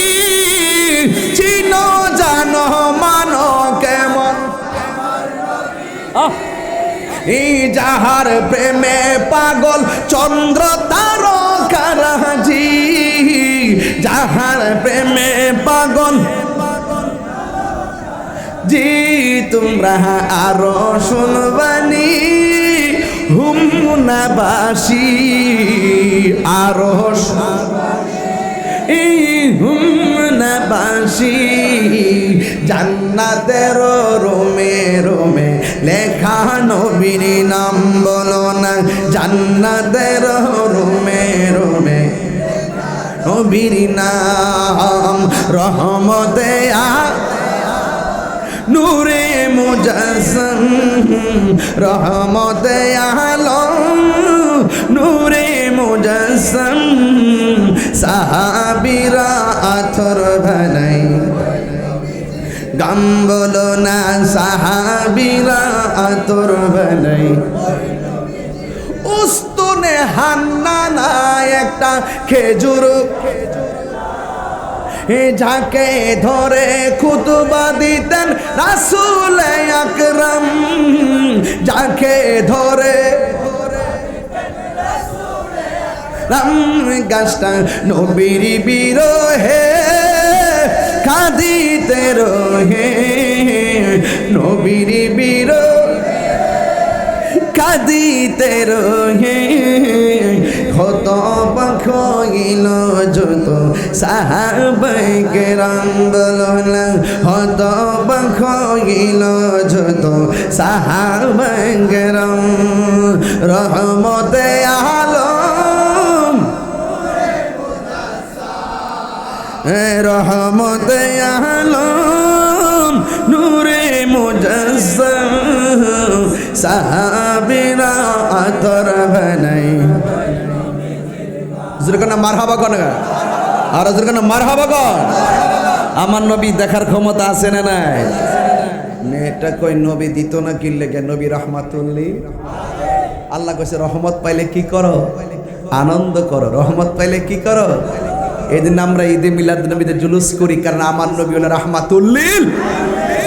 চিনো জানো মানো কেমন এই যাহার প্রেমে পাগল চন্দ্র তারকারাজি, যাহার প্রেমে পাগল জি তোমরা আরো শুনবানি হুমনাবাসী, আরো এই হুমনাবাসী জান্নাতের রোমে রোমে লেখা নবীর নাম, বলো না জান্নাতের রোমে রোমে নবীর নাম। রহমতে নূরে মুজাসসাম রহমতে আলম নূরে মুজাসসাম সাহাবীরা আতর বানাই, গান বলো না সাহাবীরা আতর বানাই। উস্তুনে হান্নানা একটা খেজুর, যাকে ধরে খুতবা দিতেন রাসূল আকরাম, যাকে ধরে রাম গাছটা নবীর বিরহে কাঁদিতে রহে, নবীর বিরহে কাঁদিতে রহে। কত পাখইল যত সাহাবায়ে কেরাম, বলো না কত পাখইল যত সাহাবায়ে কেরাম। রহমতে আলম রহমতে আলম নূরে মুজাসসাম সাহাবীরা আতর বানাই। জোরকানা মারহাবা কোন, আর জোরকানা মারহাবা কোন। আমার নবী দেখার ক্ষমতা আছে না নাই? মেয়েটা কই নবী দিত না কি লেগে, নবী রহমাতুল্লিল। আল্লাহ কইছে রহমত পাইলে কি করো, আনন্দ করো। রহমত পাইলে কি করো, এই দিন আমরা ঈদে মিলাদ নবীতে জুলুস করি, কারণ আমার নবী হলো রহমাতুল্লিল।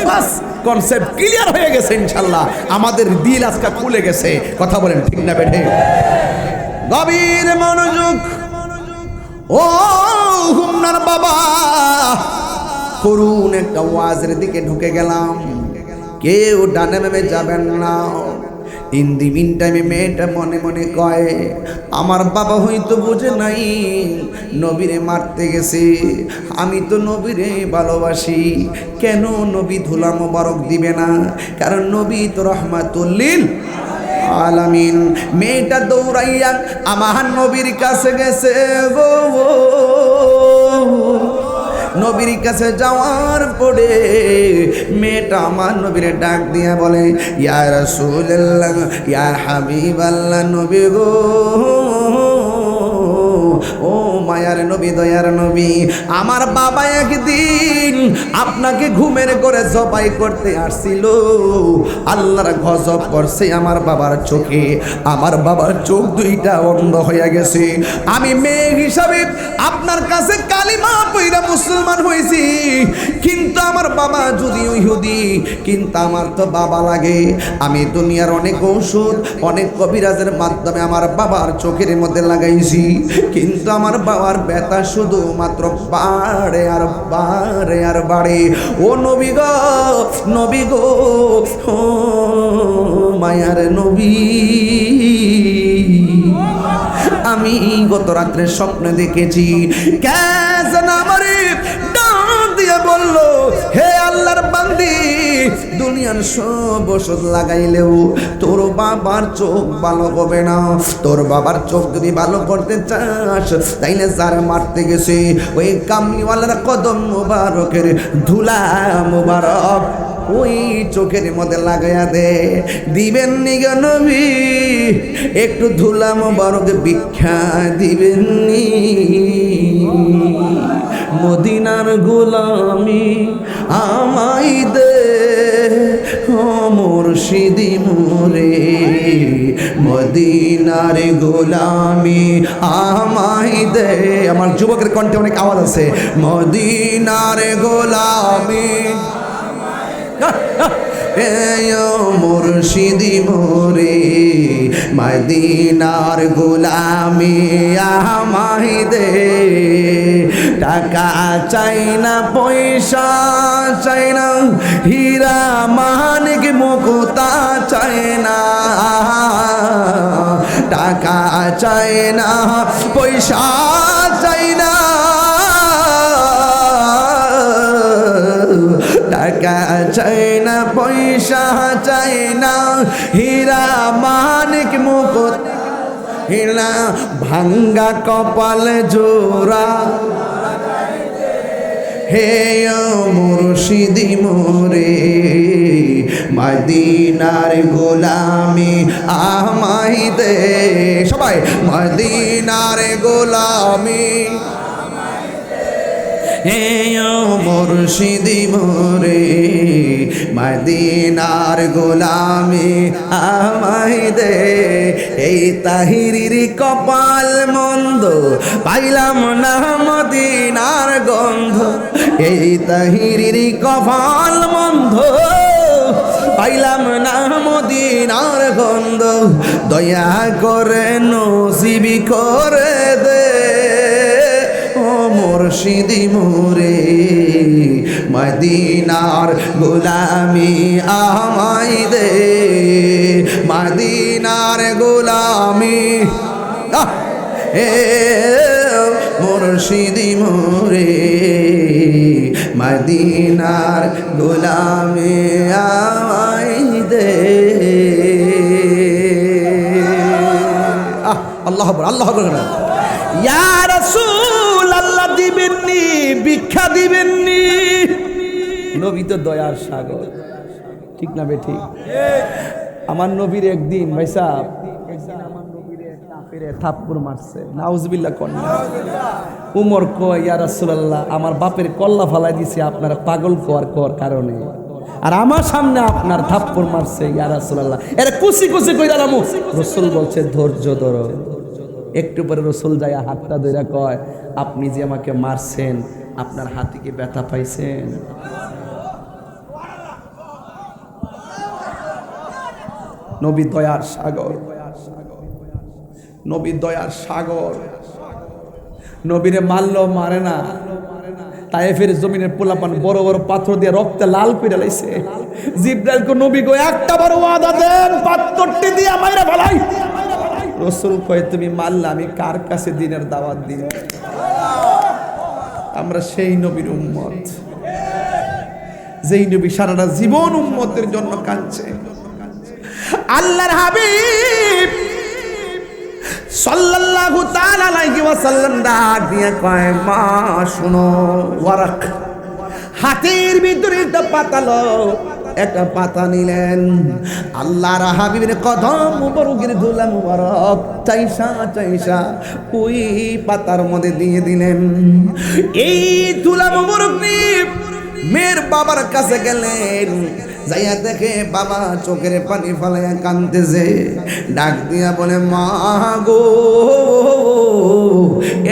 বাস কনসেপ্ট ক্লিয়ার হয়ে গেছে ইনশাআল্লাহ, আমাদের দিল আজকে খুলে গেছে। কথা বলেন ঠিক না বেঠে? গভীর মনোযোগ। ও হুমনার বাবা, করুন একটা ওয়াজের দিকে ঢুকে গেলাম, কেউ ডানে বামে যাবেন না। ইন দি মিন টাইমে মেয়েটা মনে মনে কয়, আমার বাবা হয়তো বুঝে নাই নবীরে মারতে গেছে, আমি তো নবীরে ভালোবাসি, কেন নবী ধুলা মোবারক দিবে না, কারণ নবী তো রহমাতুল লিল আলামিন। মেয়েটা দৌড়াইয়া আমার নবীর কাছে গেছে গো, নবীর কাছে যাওয়ার পরে মেয়েটা আমার নবীরে ডাক দিয়া বলে, ইয়া রাসূলুল্লাহ ইয়া হাবিবাল্লাহ, নবী গো, ও মায়ার নবী, দয়ার নবী, আমার বাবা একদিন আপনাকে ঘুমের করে জবাই করতে আসছিল, আল্লাহর গজব করছে আমার বাবার চোখে, আমার বাবার চোখ দুইটা অন্ধ হয়ে গেছে, আমি মেয়ে হিসাবে আপনার কাছে কালিমা পড়া মুসলমান হয়েছি, কিন্তু আমার বাবা যদিও ইহুদি, কিন্তু আমার তো বাবা লাগে, আমি দুনিয়ার অনেক ঔষধ অনেক কবিরাজের মাধ্যমে আমার বাবার চোখের মধ্যে লাগাইছি, কিন্তু আমার বাবার ব্যথা শুধুমাত্র বাড়ে আর বাড়ে আর বাড়ে। ও নবী গো, নবী গো, ও মায়ার নবী, আমি গত রাত্রে স্বপ্নে দেখেছি কেন আমারে ডাক দিয়ে বলল, হে আল্লাহর বান্দি, দুনিয়ার সব ওষুধ লাগাইলেও তোর বাবার চোখ ভালো হবে না, তোর বাবার চোখ যদি ভালো করতে চাস তাইলে যার মারতে গেছে ওই কামলিওয়ালার কদম মুবারকের ধুলা মুবারক ওই চোখের মধ্যে লাগাইয়া দে, দিবেন নি গো নবী, একটু ধুলা মুবারক ভিক্ষা দিবেন নি, মদিনার গোলামি আমায় দে, ও মুর্শিদি মোরে, মদিনার গোলামি আমায় দে। আমার যুবকের কণ্ঠে অনেক আওয়াজ আছে, মদিনার গোলামি মুর্শিদি মোরে, মদিনার গোলামি আমায় দে, টাকা চাই না, পয়সা চাই না, হীরা মানিক মুক্তা চাই না, টাকা চাই না, পয়সা চাই না, টাকা চাই না, পয়সা চাই না, হীরা মানিক মুকুট, হীরা ভাঙ্গা কপাল জোড়া, হে মুর্শিদি মোরে, মদিনার গোলামি আমায় দে, সবাই মদিনার গোলামি, হে মুর্শিদি মোরে, মদিনার গোলামি আমায় দে, এই তাহিরির কপাল মন্দ পাইলাম না মদিনার গন্ধ, এই তাহিরির কপাল মন্দ পাইলাম না মদিনার গন্ধ, দয়া করে নসিবি করে দে, ও মুর্শিদি মোরে, মদিনার গোলামি আমায় দে, মদিনার গোলামি, হে মুর্শিদি মোরে, মদিনার গোলামি আমায় দে। আল্লাহ আল্লাহ ইয়া রাসূল, আল্লাহ দিবেননি, ভিক্ষা দিবেননি, নবী তো দয়ার সাগর, ঠিক না বেঠি? আমার নবীর একদিন ভাই সাহেব আমার নবীর কাফেরে থাপ্পড় মারছে, নাউজুবিল্লাহ কন্যা। উমর কয়, ইয়া রাসূলুল্লাহ, আমার বাপের কল্লা ফালাই দিছে আপনার পাগল কোয়ার কারণে, আর আমার সামনে আপনার থাপ্পড় মারছে, ইয়া রাসূলুল্লাহ, এরা কুচি কুচি কইরা নামু। রাসূল বলছে ধৈর্য ধরো। একটু পরে রাসূল যায়া হাতটা ধইরা কয়, আপনি যে আমাকে মারছেন আপনার হাতে কি ব্যথা পাইছেন? নবী দয়ার সাগর, নবী দয়ার সাগর, নবীরে মারলো মারে না, তায়েফের জমিনের পোলাপান বড় বড় পাথর দিয়ে রক্তে লাল করে লাইছে। জিব্রাইল কো নবী গো একটা বড় ওয়াদা দেন, পাথরটি দিয়ে মাইরা ফেলাই। রাসূল কয় তুমি মারলে আমি কার কাছে দিনের দাওয়াত দিব? আমরা সেই নবীর উম্মত, যেই নবী সারাটা জীবন উম্মতের জন্য কাঁদছে। আল্লাহর হাবিব সাল্লাল্লাহু তাআলা আলাইহি ওয়াসাল্লাম ডাক দিয়ে কয় মা শুনো, ওয়ারাক হাতের ভিতরে একটা পাতালো, একটা পাতা নিলেন, আল্লাহর হাবিবের কদম মুবারকের ধুলা মুবারক চাইসা চাইসা ওই পাতার মধ্যে দিয়ে দিলেন। এই ধুলা মুবারক নিয়ে মেয়ের বাবার কাছে গেলেন, যাইয়া দেখে বাবা চোখের পানি ফেলাইয়া কাঁদতেছে। ডাক দিয়া বলে মা গো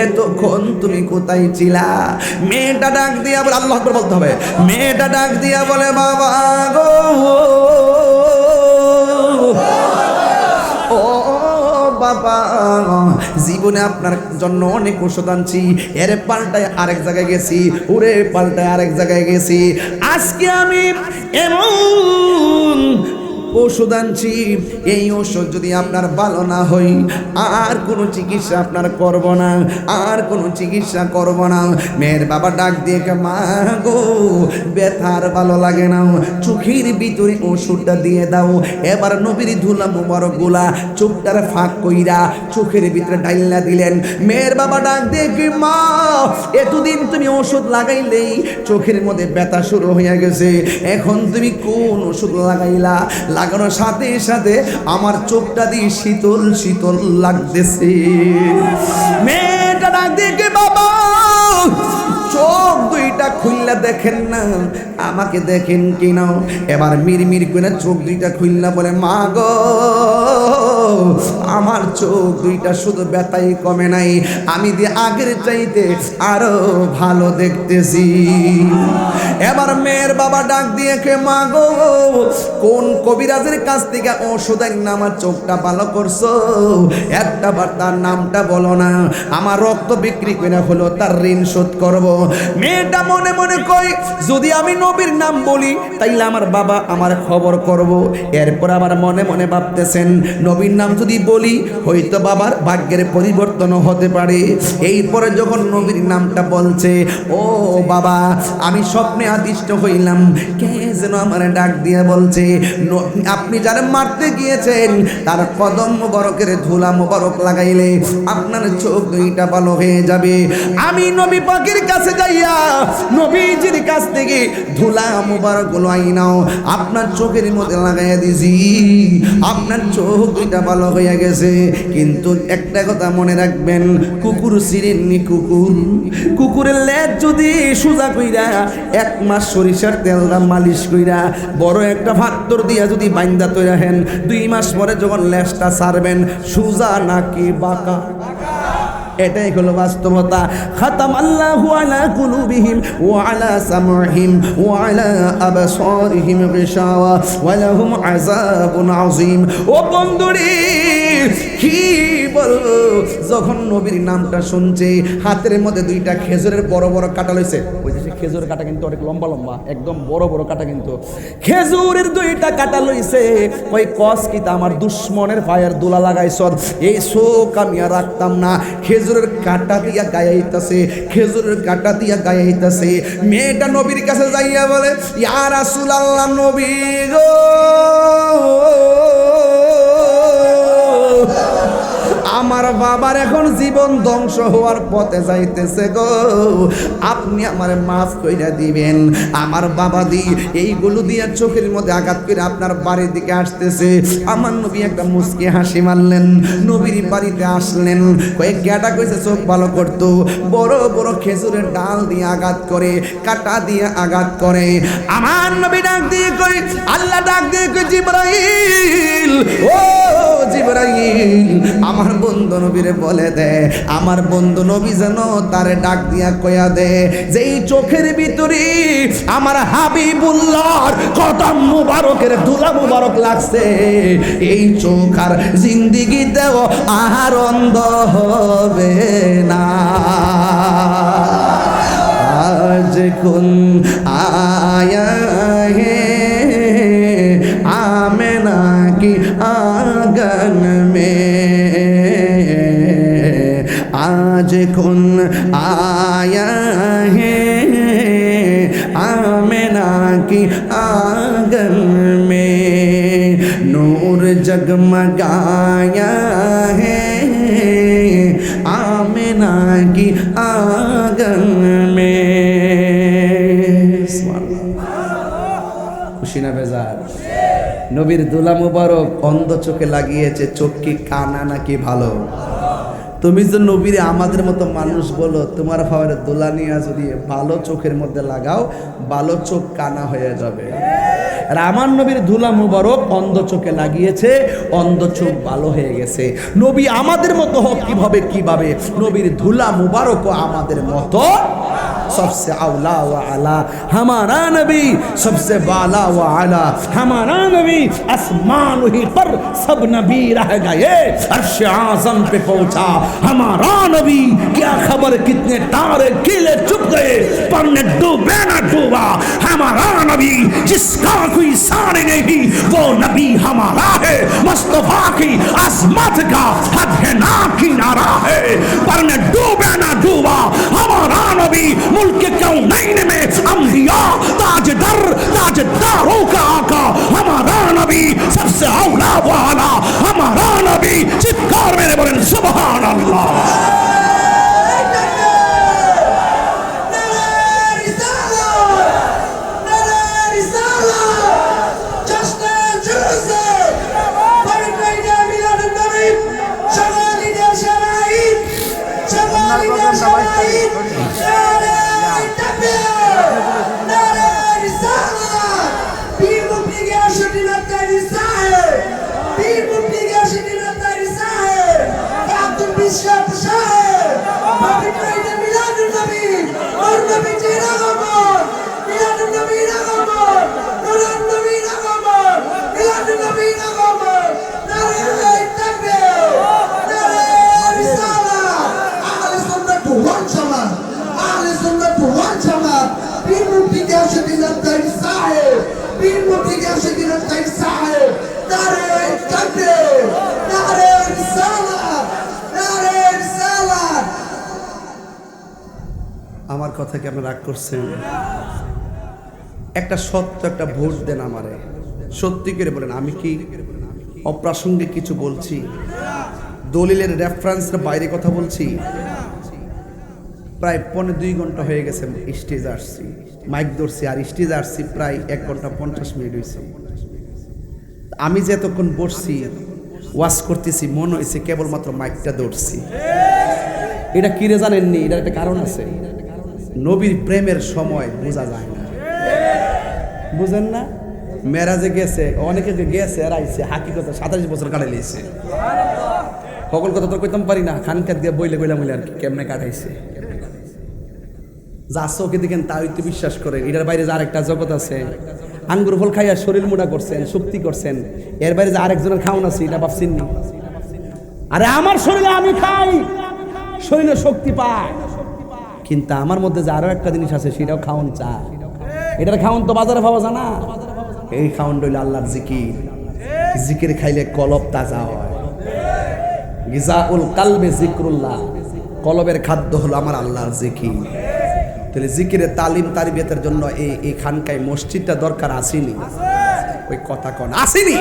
এতক্ষণ তুমি কোথায় ছিলা? মেয়েটা ডাক দিয়া বলে, আল্লাহু আকবার বলতে হবে, মেয়েটা ডাক দিয়া বলে বাবা গো ও বাবা, জীবনে আপনার জন্য অনেক ওষুধ আনছি, এর পাল্টায় আরেক জায়গায় গেছি, ওরে পাল্টায় আরেক জায়গায় গেছি, আজকে আমি এমন ওষুধ আনছি, এই ওষুধ যদি আপনার ভালো না হয় আর কোনো চিকিৎসা আপনার করব না, আর কোনো চিকিৎসা করব না। মেয়ের বাবা ডাক দিয়ে মা গো ব্যথার ভালো লাগে না, চোখের ভিতরে ওষুধটা দিয়ে দাও। এবার নবীর ধুলা মুবারক গুলা চোখটার ফাঁক কইরা চোখের ভিতরে ডাইলা দিলেন। মেয়ের বাবা ডাক দিয়ে মা এতদিন তুমি ওষুধ লাগাইলেই চোখের মধ্যে ব্যথা শুরু হয়ে গেছে, এখন তুমি কোন ওষুধ লাগাইলা? লাগানোর সাথে সাথে আমার চোখটা দিয়ে শীতল শীতল লাগতেছে। মেয়েটা ডাক দিয়ে বাবা চোখ দুইটা খুললা দেখেন না, আমাকে দেখেন কিনা? এবার মিরমির করে চোখ দুইটা খুললা বলে মা গো আমার চোখ দুইটা শুধু ব্যথাই কমে নাই, আমি দিয়ে আগের চাইতে আরো ভালো দেখতেছি। এবার মেয়ের বাবা ডাক দিয়ে মা গো কোন কবিরাজের কাছ থেকে ওষুধ না আমার চোখটা ভালো করছো? একটা বার তার নামটা বলো না, আমার রক্ত বিক্রি করে হলো তার ঋণ শোধ করবো। মেয়েটা মনে মনে কই যদি আমি নবীর নাম বলি তাইলে আমার বাবা আমার খবর করব। এরপর আবার মনে মনে ভাবতেছেন নবীর নাম যদি বলি হয়তো বাবার ভাগ্যের পরিবর্তন হতে পারে। এইপরে যখন নবীর নামটা বলছে, ও বাবা আমি স্বপ্নে আদিষ্ট হইলাম, কে যেন আমার ডাক দিয়ে বলছে আপনি যারা মারতে গিয়েছেন তার কদম মোবারকের ধুলা মোবারক লাগাইলে আপনার চোখ দুইটা ভালো হয়ে যাবে। আমি নবী পাকের কাছে যাইয়া নবীজির কাছ থেকে ধুলা মোবারক গুলো আইনাও আপনার চোখের মধ্যে লাগাইয়া দিছি, আপনার চোখ দুইটা ভালো হয়ে গেছে। কিন্তু একটা কথা মনে রাখবেন, কুকুর চিনেননি? কুকুরের লেজ যদি সোজা কইরা 1 মাস সরিষার তেল দা মালিশ কইরা বড় একটা ভাত্তর দিয়া যদি বাইন্দা তৈরি রাখেন 2 মাস পরে যখন লেজটা ছাড়বেন সোজা নাকি বাঁকা? এটাই হলো বাস্তবতা। খাতাম আল্লাহু আলা কুলুবিহিম ওয়া আলা সামঈহিম ওয়া আলা আবসারিহিম গিশাওয়া ওয়া লাহুম আযাবুন আযীম। ও বন্ধুরে কি বলবো, যখন নবীর নামটা শুনছে হাতের মধ্যে 2টা খেজুরের বড় বড় কাঁটা লইছে। ওই যে খেজুরের কাঁটা কিন্তু অনেক লম্বা লম্বা, একদম বড় বড় কাঁটা, কিন্তু খেজুরের 2টা কাঁটা লইছে। ওই কস কি তা আমার দুশ্মনের পায়ের দোলা লাগাইছ, এই শোক আমি আর রাখতাম না। খেজুরের কাঁটা দিয়া গায়াইতাছে, খেজুরের কাঁটা দিয়া গায়াইতাছে। মেয়েটা নবীর কাছে যাইয়া বলে ইয়া রাসূলুল্লাহ, নবী গো আমার বাবার এখন জীবন ধ্বংস হওয়ার পথে যাইতেছে গো, আপনি আমার মাফ কইরা দিবেন। আমার বাবা দি এইগুলো দিয়ে চোখের মধ্যে আঘাত করে আপনার বাড়ির দিকে আসতেছে। আমার নবী একটা মুচকি হাসি মারলেন, নবীর বাড়িতে আসলেন। কয়েক গেটা কইছে চোখ ভালো করতো, বড় বড় খেজুরের ডাল দিয়ে আঘাত করে, কাটা দিয়ে আঘাত করে। আমার নবী ডাক দিয়ে কই, আল্লাহ ডাক দিয়ে কই জিবরাইল, ও জিবরাইল আমার বন্ধু নবীরে বলে দে, আমার বন্ধু নবী যেন তারে ডাক দিয়া কয়া দে যে এই চোখের ভিতরে আমার হাবিবুল্লাহর কদম মুবারকের ধুলা মুবারক লাগছে, এই চোখ আর জিন্দিগিতেও আর অন্ধ হবে না। आज कौन आया है आमिना की आंगन में, आज कौन आया है आमिना की आंगन में, नूर जगमगाया है आमिना की आंगन में। খুশি না বেজার? নবীর দুলা মুবারক অন্ধ চোখে লাগিয়েছে, চোখ কি কানা নাকি ভালো? তুমি যে নবীরে আমাদের মতো মানুষ বলো, তোমার ভাবের দোলা নিয়ে যদি ভালো চোখের মধ্যে লাগাও, ভালো চোখ কানা হয়ে যাবে। আর আমার নবীর ধুলা মুবারক অন্ধ চোখে লাগিয়েছে, অন্ধ চোখ ভালো হয়ে গেছে। নবী আমাদের মতো হোক কিভাবে কিভাবে, নবীর ধুলা মুবারকও আমাদের মতো। सबसे औला व आला हमारा नबी, सबसे वाला व आला हमारा नबी। आसमान ही पर सब नबी रह गए, अर्श आज़म पे पहुंचा हमारा नबी। क्या खबर कितने तारे किले चुप गए, पर न डूबे न डूबा हमारा नबी। जिसका कोई सारे नहीं वो नबी हमारा है, मुस्तफा की अज़मत का हद है ना किनारा है, पर न डूबे न डूबा हमारा नबी। मुल्क कौनैन में अंबिया ताजदर ताजदारों का आका हमारा नबी, सबसे औला वाला हमारा नबी। चित्कार मेरे बोलें सुभान अल्लाह। আমার কথা কি আপনি রাগ করছেন? একটা সত্য একটা ভোট দেন আমারে, সত্যি করে বলেন আমি কি অপ্রাসঙ্গিক কিছু বলছি? দলিলের রেফারেন্সের বাইরে কথা বলছি? প্রায় 2.5 ঘন্টা হয়ে গেছে স্টেজ আসছি, মাইক ধরছি আর স্টেজ আসছি প্রায় 1 ঘন্টা 50 মিনিট হয়েছে। আমি যে এতক্ষণ বসছি ওয়াজ করতেছি, মনে হয়েছে কেবলমাত্র মাইকটা ধরছি। এটা কি রে জানেননি? এটার একটা কারণ আছে। নবীর প্রেমের সময় বোঝা যায় না, বুঝেন না? মেরাজে গেছে অনেকে, যে গেছে আর আইছে হাকিকতে 27 বছর কাটাই লিয়েছে। সকল কথা তো কইতাম পারি না, খানকাত দিয়ে বইলে কইলাম আর কি কেমনে কাটাইছে। যা চোখে দেখেন তা হইতে বিশ্বাস করেন। এটার বাইরে যে আরেকটা জগৎ আছে। আঙ্গুর ফল খাইয়া শরীর মোটা করছেন, শক্তি করছেন, এর বাইরে যে আরেকজনের খাওন আছে এটা ভাবছেন না? আরে আমার শরীরে আমি খাই, শরীরে শক্তি পায়, কিন্তু আমার মধ্যে যে আরো একটা জিনিস আছে সেটাও খাওন চা। এটার খাওন তো বাজারে পাওয়া যায় না। এই খাওন রইল আল্লাহর জিকির। জিকির খাইলে কলব তাজা হয়। গিজাউল কালবে জিক্রুল্লাহ, কলবের খাদ্য হলো আমার আল্লাহর জিকির। তাহলে জিকিরের তালিম তারবিয়তের জন্য এই খানকায় মসজিদটা দরকার আসেনি? ওই কথা কোন আসেনি?